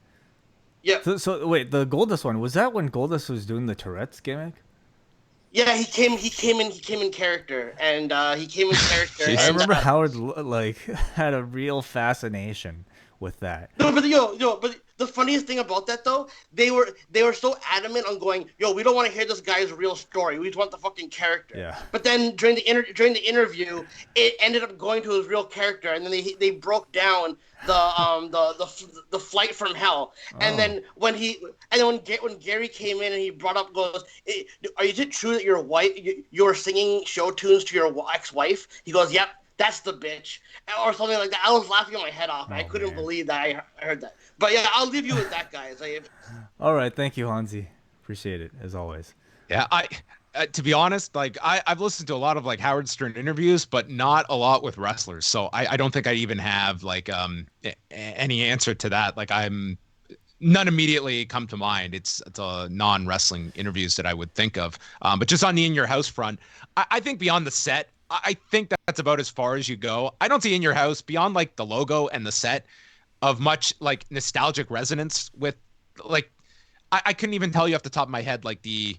Speaker 5: Yeah.
Speaker 1: So wait, the Goldust one, was that when Goldust was doing the Tourette's gimmick?
Speaker 5: Yeah, he came in character, and he came in character.
Speaker 1: I remember Howard had a real fascination with that.
Speaker 5: No, but but the funniest thing about that though, they were so adamant on going, we don't want to hear this guy's real story. We just want the fucking character.
Speaker 1: Yeah.
Speaker 5: But then during the interview, it ended up going to his real character, and then they broke down the flight from hell. And then when Gary came in and he brought up, goes, is it true that your wife you're singing show tunes to your ex-wife? He goes, yep. That's the bitch, or something like that. I was laughing my head off. I couldn't believe that I heard that. But yeah, I'll leave you with that, guys.
Speaker 1: All right, thank you, Hansi. Appreciate it as always.
Speaker 2: Yeah, to be honest, like I've listened to a lot of like Howard Stern interviews, but not a lot with wrestlers. So I don't think I even have like any answer to that. Like none immediately come to mind. It's a non-wrestling interviews that I would think of. But just on the In Your House front, I think beyond the set, I think that's about as far as you go. I don't see In Your House beyond like the logo and the set of much like nostalgic resonance with like I couldn't even tell you off the top of my head like the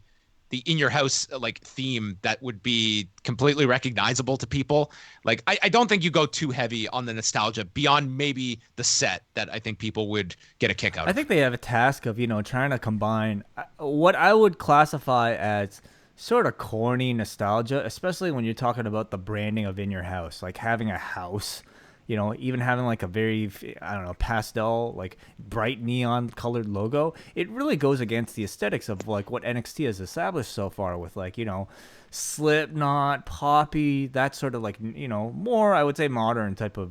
Speaker 2: In Your House like theme that would be completely recognizable to people. Like I don't think you go too heavy on the nostalgia beyond maybe the set that I think people would get a kick out of.
Speaker 1: I think they have a task of, trying to combine what I would classify as sort of corny nostalgia, especially when you're talking about the branding of In Your House, like having a house, even having like a very, I don't know, pastel, like bright neon colored logo. It really goes against the aesthetics of like what NXT has established so far with like, Slipknot, Poppy, that sort of like, more, I would say, modern type of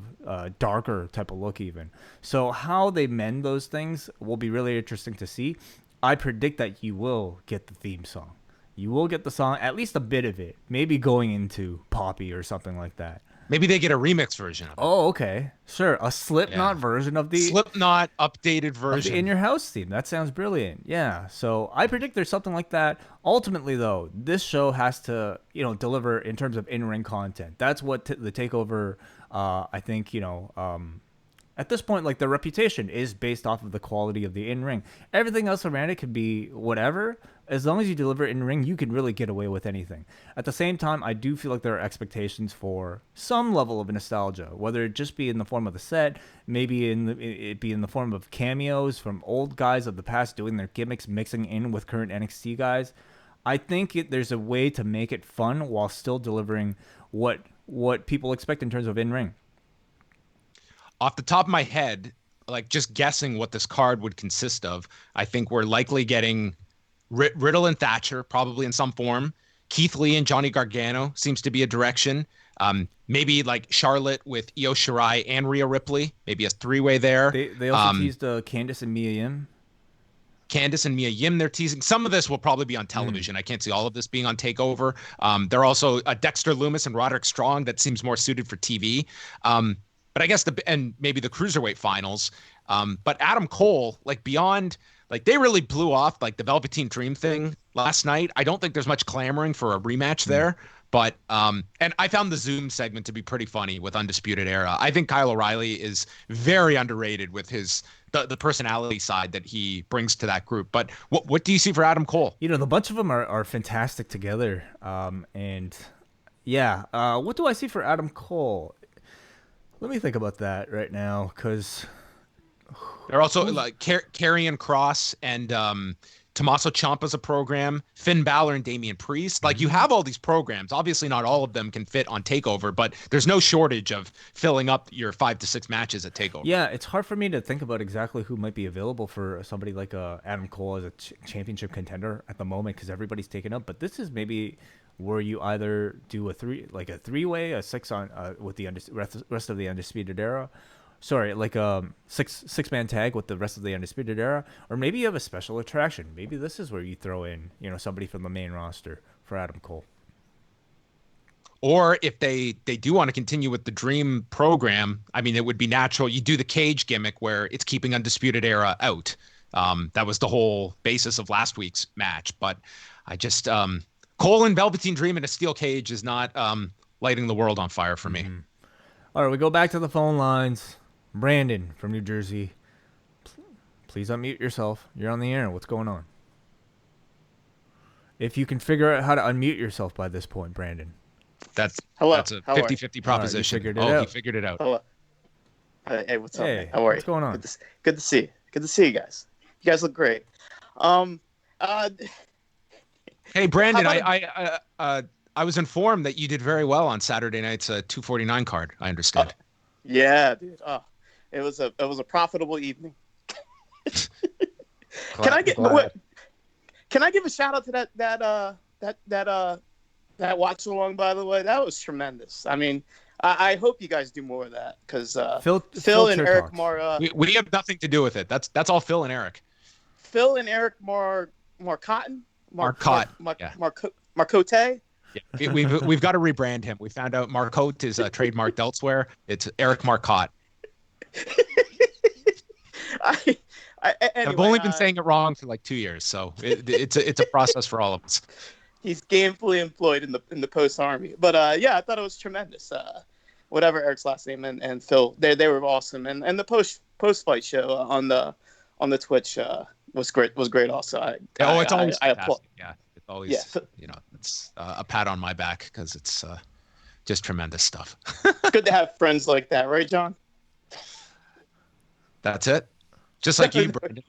Speaker 1: darker type of look even. So how they mend those things will be really interesting to see. I predict that you will get the theme song. You will get the song, at least a bit of it, maybe going into Poppy or something like that.
Speaker 2: Maybe they get a remix version of it.
Speaker 1: Oh, okay. Sure. A Slipknot version of the
Speaker 2: Slipknot updated version.
Speaker 1: In Your House theme. That sounds brilliant. Yeah. So I predict there's something like that. Ultimately, though, this show has to, deliver in terms of in-ring content. That's what the TakeOver, I think, at this point, like, the reputation is based off of the quality of the in-ring. Everything else around it could be whatever. As long as you deliver in-ring, you can really get away with anything. At the same time, I do feel like there are expectations for some level of nostalgia, whether it just be in the form of the set, maybe it be in the form of cameos from old guys of the past doing their gimmicks, mixing in with current NXT guys. I think there's a way to make it fun while still delivering what people expect in terms of in-ring.
Speaker 2: Off the top of my head, like just guessing what this card would consist of, I think we're likely getting Riddle and Thatcher, probably in some form. Keith Lee and Johnny Gargano seems to be a direction. Maybe like Charlotte with Io Shirai and Rhea Ripley. Maybe a three-way there.
Speaker 1: They also teased Candice and Mia Yim.
Speaker 2: Candice and Mia Yim, they're teasing. Some of this will probably be on television. I can't see all of this being on TakeOver. There are also Dexter Lumis and Roderick Strong that seems more suited for TV. But I guess and maybe the Cruiserweight finals. But Adam Cole, like beyond, like they really blew off like the Velveteen Dream thing last night. I don't think there's much clamoring for a rematch there. But and I found the Zoom segment to be pretty funny with Undisputed Era. I think Kyle O'Reilly is very underrated with his the personality side that he brings to that group. But what do you see for Adam Cole?
Speaker 1: The bunch of them are fantastic together. And yeah, what do I see for Adam Cole? Let me think about that right now, because
Speaker 2: they're also like Karrion Kross and Tommaso Ciampa's a program. Finn Balor and Damian Priest. Like you have all these programs. Obviously, not all of them can fit on TakeOver, but there's no shortage of filling up your 5 to 6 matches at TakeOver.
Speaker 1: Yeah, it's hard for me to think about exactly who might be available for somebody like Adam Cole as a championship contender at the moment, because everybody's taken up. But this is maybe where you either do a three-way, a 6 on with the rest of the Undisputed Era. Sorry, like a six-man tag with the rest of the Undisputed Era, or maybe you have a special attraction. Maybe this is where you throw in, somebody from the main roster for Adam Cole.
Speaker 2: Or if they do want to continue with the Dream program, I mean, it would be natural. You do the cage gimmick where it's keeping Undisputed Era out. That was the whole basis of last week's match. But I just Cole and Velveteen Dream in a steel cage is not lighting the world on fire for me.
Speaker 1: Mm-hmm. All right, we go back to the phone lines. Brandon from New Jersey. Please unmute yourself. You're on the air. What's going on? If you can figure out how to unmute yourself by this point, Brandon.
Speaker 2: That's a 50-50 proposition.
Speaker 1: Right, he figured it out.
Speaker 2: He figured it out.
Speaker 6: Hey, what's up,
Speaker 1: Hey,
Speaker 6: man? How are
Speaker 1: what's
Speaker 6: you?
Speaker 1: going on?
Speaker 6: Good to see you. Good to see you guys. You guys look great. Um, uh,
Speaker 2: Hey, Brandon,
Speaker 6: how about
Speaker 2: I was informed that you did very well on Saturday night's 249 card. I understand.
Speaker 6: yeah, dude. Oh, it was a profitable evening. Can I get what? Can I give a shout out to that watch along? By the way, that was tremendous. I mean, I hope you guys do more of that because Phil and Eric
Speaker 1: talks.
Speaker 2: We have nothing to do with it. That's all Phil and Eric.
Speaker 6: Phil and Eric Marcotte.
Speaker 2: Yeah.
Speaker 6: Marcotte.
Speaker 2: Yeah. We've got to rebrand him. We found out Marcotte is trademarked elsewhere. It's Eric Marcotte.
Speaker 6: Anyway,
Speaker 2: I've only been saying it wrong for like 2 years, so it's a process for all of us.
Speaker 6: He's gainfully employed in the post army, but yeah, I thought it was tremendous. Whatever Eric's last name and Phil, they were awesome, and the post fight show on the Twitch was great also.
Speaker 2: It's always
Speaker 6: I applaud.
Speaker 2: Yeah, it's always it's a pat on my back because it's just tremendous stuff.
Speaker 6: It's good to have friends like that, right, John?
Speaker 2: That's it. Just like you, Brandon.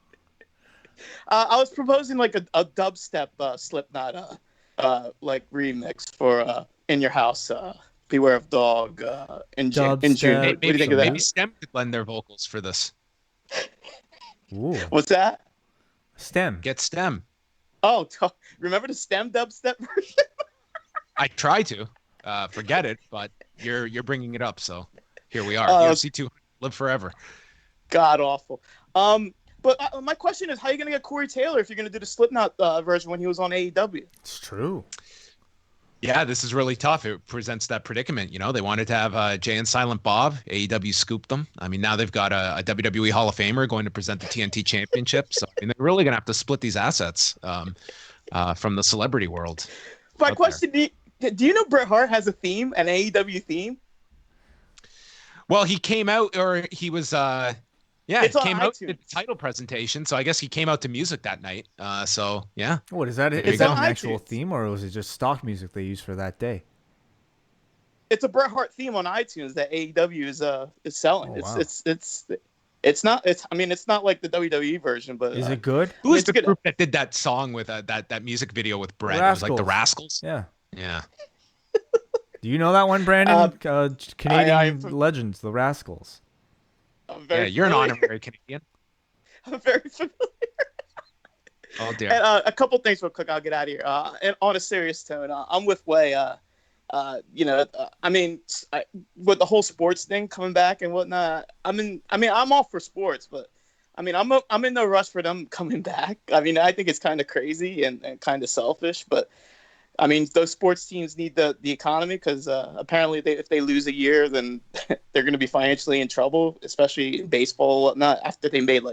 Speaker 6: I was proposing like a dubstep Slipknot like remix for In Your House. Beware of Dog in June. What do you think of that?
Speaker 2: Maybe Stem could lend their vocals for this.
Speaker 1: Ooh.
Speaker 6: What's that?
Speaker 1: Stem.
Speaker 2: Get Stem.
Speaker 6: Oh, remember the Stem dubstep version?
Speaker 2: I try to forget it, but you're bringing it up, so here we are. UFC 2 live forever.
Speaker 6: God awful. But my question is, how are you going to get Corey Taylor if you're going to do the Slipknot version when he was on AEW?
Speaker 1: It's true.
Speaker 2: Yeah, this is really tough. It presents that predicament. You know, they wanted to have Jay and Silent Bob. AEW scooped them. I mean, now they've got a WWE Hall of Famer going to present the TNT Championship. So I mean, they're really going to have to split these assets from the celebrity world.
Speaker 6: My question: do you know Bret Hart has a theme, an AEW theme?
Speaker 2: Well, he came out, or he was. Yeah,
Speaker 6: it's
Speaker 2: he came out
Speaker 6: to
Speaker 2: to the title presentation, so I guess he came out to music that night. So yeah.
Speaker 1: What is that? Is that an actual theme, or was it just stock music they used for that day?
Speaker 6: It's a Bret Hart theme on iTunes that AEW is selling.
Speaker 1: Oh, wow.
Speaker 6: It's not. I mean, it's not like the WWE version, but
Speaker 1: is it good?
Speaker 2: Who was the group that did that song with that music video with Bret? It was like the Rascals.
Speaker 1: Yeah.
Speaker 2: Yeah.
Speaker 1: Do you know that one, Brandon? Canadian legends, the Rascals.
Speaker 2: Yeah, you're an honorary Canadian.
Speaker 6: I'm very familiar.
Speaker 2: Oh dear.
Speaker 6: And a couple things real quick. I'll get out of here. And on a serious tone, I'm with Wai. I mean, with the whole sports thing coming back and whatnot. I'm all for sports, but I mean, I'm in no rush for them coming back. I mean, I think it's kind of crazy and kind of selfish, but I mean, those sports teams need the economy because apparently if they lose a year, then they're going to be financially in trouble, especially in baseball and whatnot, after they made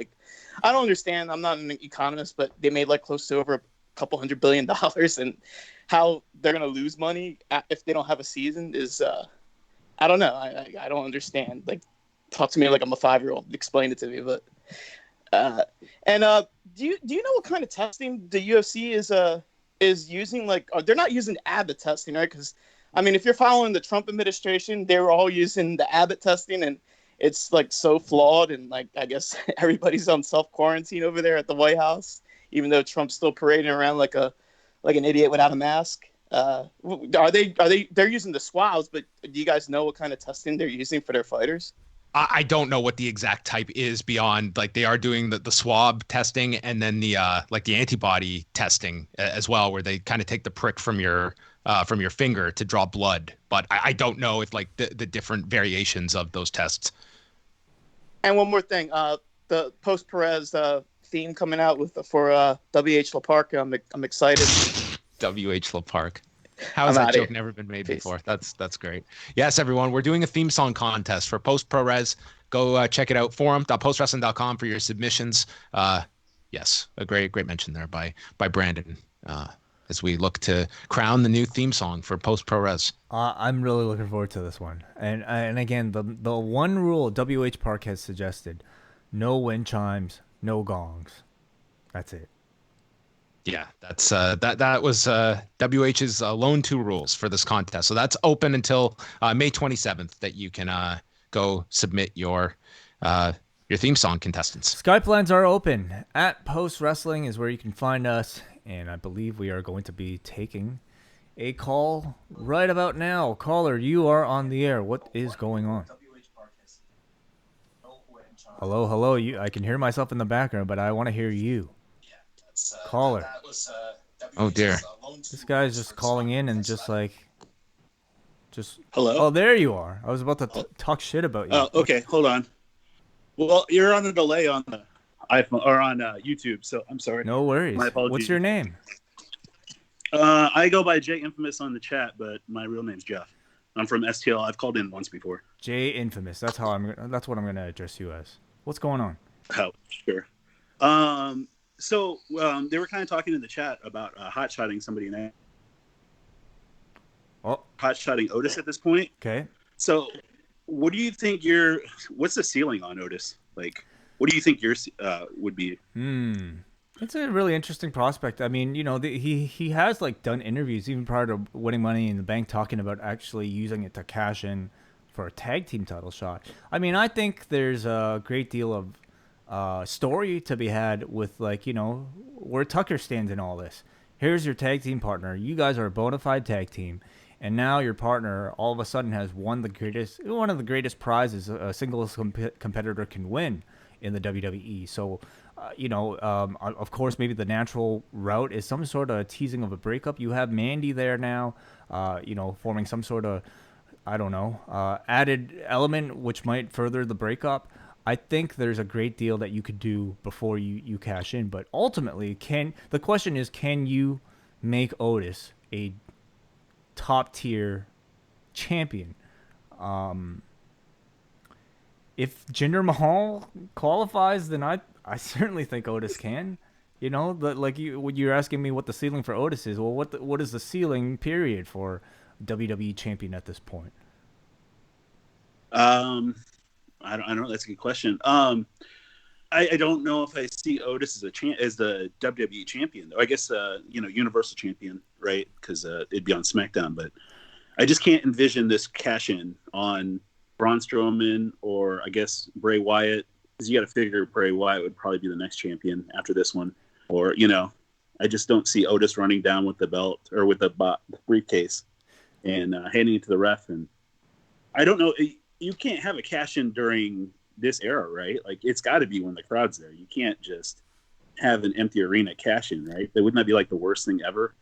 Speaker 6: I don't understand. I'm not an economist, but they made close to over a couple $100 billion, and how they're going to lose money if they don't have a season is, I don't know. I don't understand. Talk to me like I'm a 5-year-old. Explain it to me. But do you know what kind of testing the UFC is using? They're not using Abbott testing, right? Because I mean, if you're following the Trump administration, they were all using the Abbott testing, and it's so flawed. And I guess everybody's on self quarantine over there at the White House, even though Trump's still parading around like an idiot without a mask. They're using the swabs, but do you guys know what kind of testing they're using for their fighters?
Speaker 2: I don't know what the exact type is beyond they are doing the swab testing and then the the antibody testing as well, where they kind of take the prick from your finger to draw blood. But I don't know if the different variations of those tests.
Speaker 6: And one more thing, the post Perez theme coming out for WH La Park. I'm excited.
Speaker 2: WH La Park. How has that joke never been made before? That's great. Yes, everyone, we're doing a theme song contest for Post Pro Res. Go check it out, forum.postwrestling.com for your submissions. Yes, a great mention there by Brandon as we look to crown the new theme song for Post Pro Res.
Speaker 1: I'm really looking forward to this one. And again, the one rule WH Park has suggested, no wind chimes, no gongs. That's it.
Speaker 2: Yeah, that's that was WH's lone 2 rules for this contest. So that's open until May 27th that you can go submit your theme song, contestants.
Speaker 1: Skype lines are open. At Post Wrestling is where you can find us, and I believe we are going to be taking a call right about now. Caller, you are on the air. What is going on? Hello, hello. I can hear myself in the background, but I want to hear you. Caller.
Speaker 2: Oh dear.
Speaker 1: This guy's just calling in and just
Speaker 7: Hello?
Speaker 1: Oh, there you are. I was about to talk shit about you.
Speaker 7: Oh, okay. Hold on. Well, you're on a delay on the iPhone or on YouTube, so I'm sorry.
Speaker 1: No worries.
Speaker 7: My apologies.
Speaker 1: What's your name?
Speaker 7: I go by J Infamous on the chat, but my real name's Jeff. I'm from STL. I've called in once before.
Speaker 1: J Infamous. That's what I'm going to address you as. What's going on?
Speaker 7: Oh, sure. So they were kind of talking in the chat about hot-shotting somebody in hot-shotting Otis at this point.
Speaker 1: Okay.
Speaker 7: So what do you think what's the ceiling on Otis? Like, what do you think yours would be?
Speaker 1: That's a really interesting prospect. I mean, he has done interviews even prior to winning Money in the Bank, talking about actually using it to cash in for a tag team title shot. I mean, I think there's a great deal of story to be had with where Tucker stands in all this. Here's your tag team partner. You guys are a bona fide tag team, and now your partner all of a sudden has one of the greatest prizes a singles competitor can win in the WWE. So, of course, maybe the natural route is some sort of teasing of a breakup. You have Mandy there now, forming some sort of, added element which might further the breakup. I think there's a great deal that you could do before you cash in. But ultimately, the question is, can you make Otis a top-tier champion? If Jinder Mahal qualifies, then I certainly think Otis can. You're asking me what the ceiling for Otis is. Well, what is the ceiling period for WWE champion at this point?
Speaker 7: I don't know. That's a good question. I don't know if I see Otis as the WWE champion, though. I guess Universal champion, right? Because it'd be on SmackDown. But I just can't envision this cash in on Braun Strowman or I guess Bray Wyatt. Because you got to figure Bray Wyatt would probably be the next champion after this one, or I just don't see Otis running down with the belt or with the briefcase and handing it to the ref. And I don't know. You can't have a cash in during this era, right? Like, it's got to be when the crowd's there. You can't just have an empty arena cash in, right? Wouldn't that be the worst thing ever?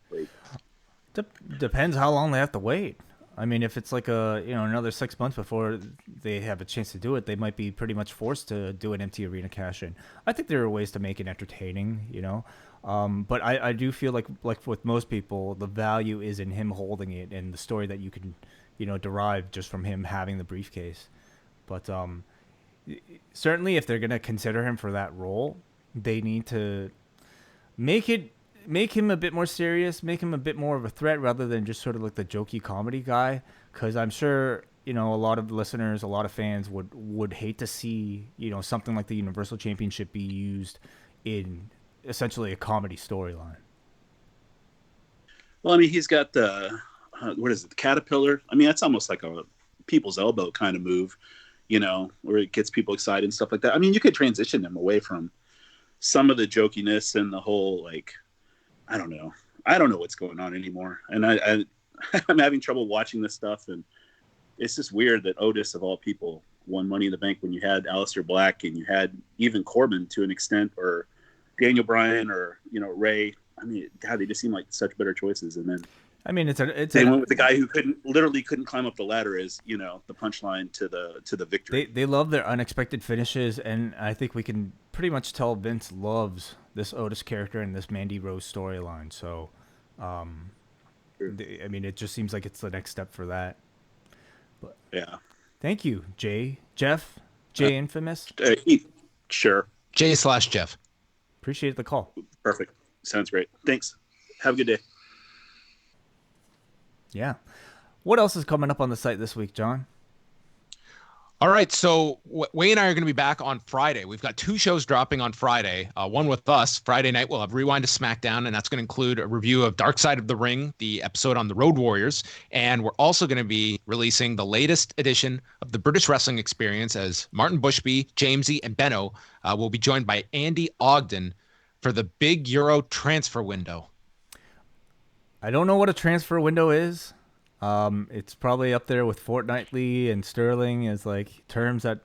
Speaker 1: Depends how long they have to wait. I mean, if it's another 6 months before they have a chance to do it, they might be pretty much forced to do an empty arena cash in. I think there are ways to make it entertaining, but I do feel like with most people, the value is in him holding it and the story that you can derive just from him having the briefcase. But certainly if they're going to consider him for that role, they need to make him a bit more serious, make him a bit more of a threat rather than just sort of like the jokey comedy guy. Because I'm sure, a lot of listeners, a lot of fans would hate to see, something like the Universal Championship be used in essentially a comedy storyline.
Speaker 7: Well, I mean, he's got the the caterpillar. I mean, that's almost like a people's elbow kind of move, where it gets people excited and stuff like that. I mean, you could transition him away from some of the jokiness and the whole, I don't know what's going on anymore. And I'm having trouble watching this stuff. And it's just weird that Otis, of all people, won Money in the Bank when you had Aleister Black and you had even Corbin to an extent, or Daniel Bryan, or, Ray. I mean, God, they just seem like such better choices. And then,
Speaker 1: I mean,
Speaker 7: they went with the guy who couldn't climb up the ladder as, the punchline to the victory.
Speaker 1: They love their unexpected finishes, and I think we can pretty much tell Vince loves this Otis character and this Mandy Rose storyline. So, I mean, it just seems like it's the next step for that. But
Speaker 7: yeah.
Speaker 1: Thank you, Jeff, Infamous.
Speaker 7: Sure.
Speaker 2: J/Jeff.
Speaker 1: Appreciate the call.
Speaker 7: Perfect. Sounds great. Thanks. Have a good day.
Speaker 1: Yeah. What else is coming up on the site this week, John?
Speaker 2: All right, so Wai and I are going to be back on Friday. We've got 2 shows dropping on Friday. One with us. Friday night, we'll have Rewind to SmackDown, and that's going to include a review of Dark Side of the Ring, the episode on the Road Warriors. And we're also going to be releasing the latest edition of the British Wrestling Experience as Martin Bushby, Jamesy, and Benno will be joined by Andy Ogden for the big Euro transfer window.
Speaker 1: I don't know what a transfer window is. It's probably up there with fortnightly and sterling as like terms that,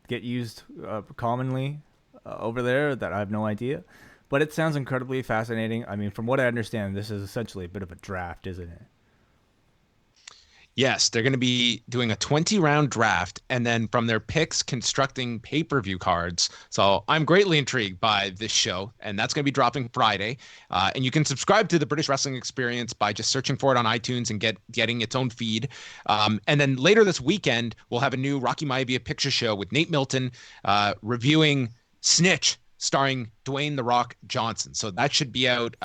Speaker 1: get used commonly over there that I have no idea. But it sounds incredibly fascinating. I mean, from what I understand, this is essentially a bit of a draft, isn't it?
Speaker 2: Yes, they're going to be doing a 20-round draft and then from their picks constructing pay-per-view cards. So I'm greatly intrigued by this show, and that's going to be dropping Friday. And you can subscribe to the British Wrestling Experience by just searching for it on iTunes and getting its own feed. And then later this weekend, we'll have a new Rocky Maivia picture show with Nate Milton reviewing Snitch, starring Dwayne "The Rock" Johnson. So that should be out.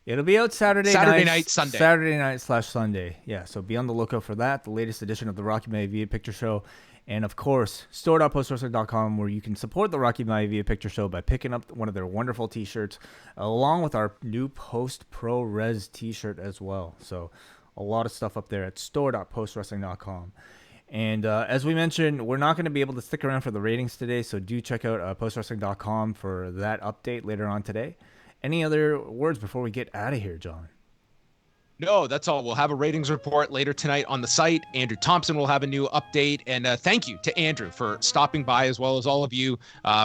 Speaker 1: It'll be out Saturday
Speaker 2: night, Sunday.
Speaker 1: Saturday night/Sunday. Yeah, so be on the lookout for that. The latest edition of the Rocky Maivia Picture Show. And of course, store.postwrestling.com, where you can support the Rocky Maivia Picture Show by picking up one of their wonderful t-shirts, along with our new Post Pro Res t-shirt as well. So a lot of stuff up there at store.postwrestling.com. And as we mentioned, we're not going to be able to stick around for the ratings today, so do check out postwrestling.com for that update later on today. Any other words before we get out of here, John?
Speaker 2: No, that's all. We'll have a ratings report later tonight on the site. Andrew Thompson will have a new update. And thank you to Andrew for stopping by, as well as all of you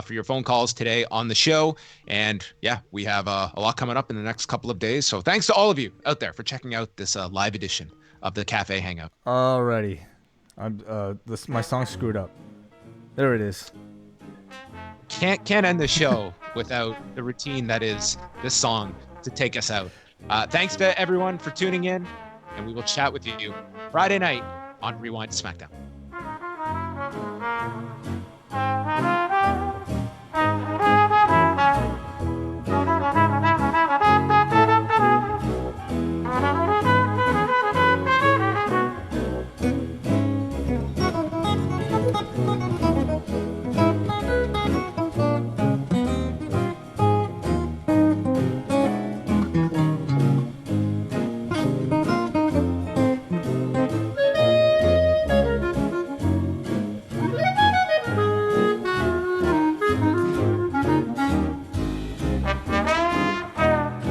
Speaker 2: for your phone calls today on the show. And yeah, we have a lot coming up in the next couple of days. So thanks to all of you out there for checking out this live edition of the Café Hangout.
Speaker 1: Alrighty. My song screwed up. There it is.
Speaker 2: Can't end the show without the routine that is this song to take us out. Thanks to everyone for tuning in, and we will chat with you Friday night on Rewind to SmackDown.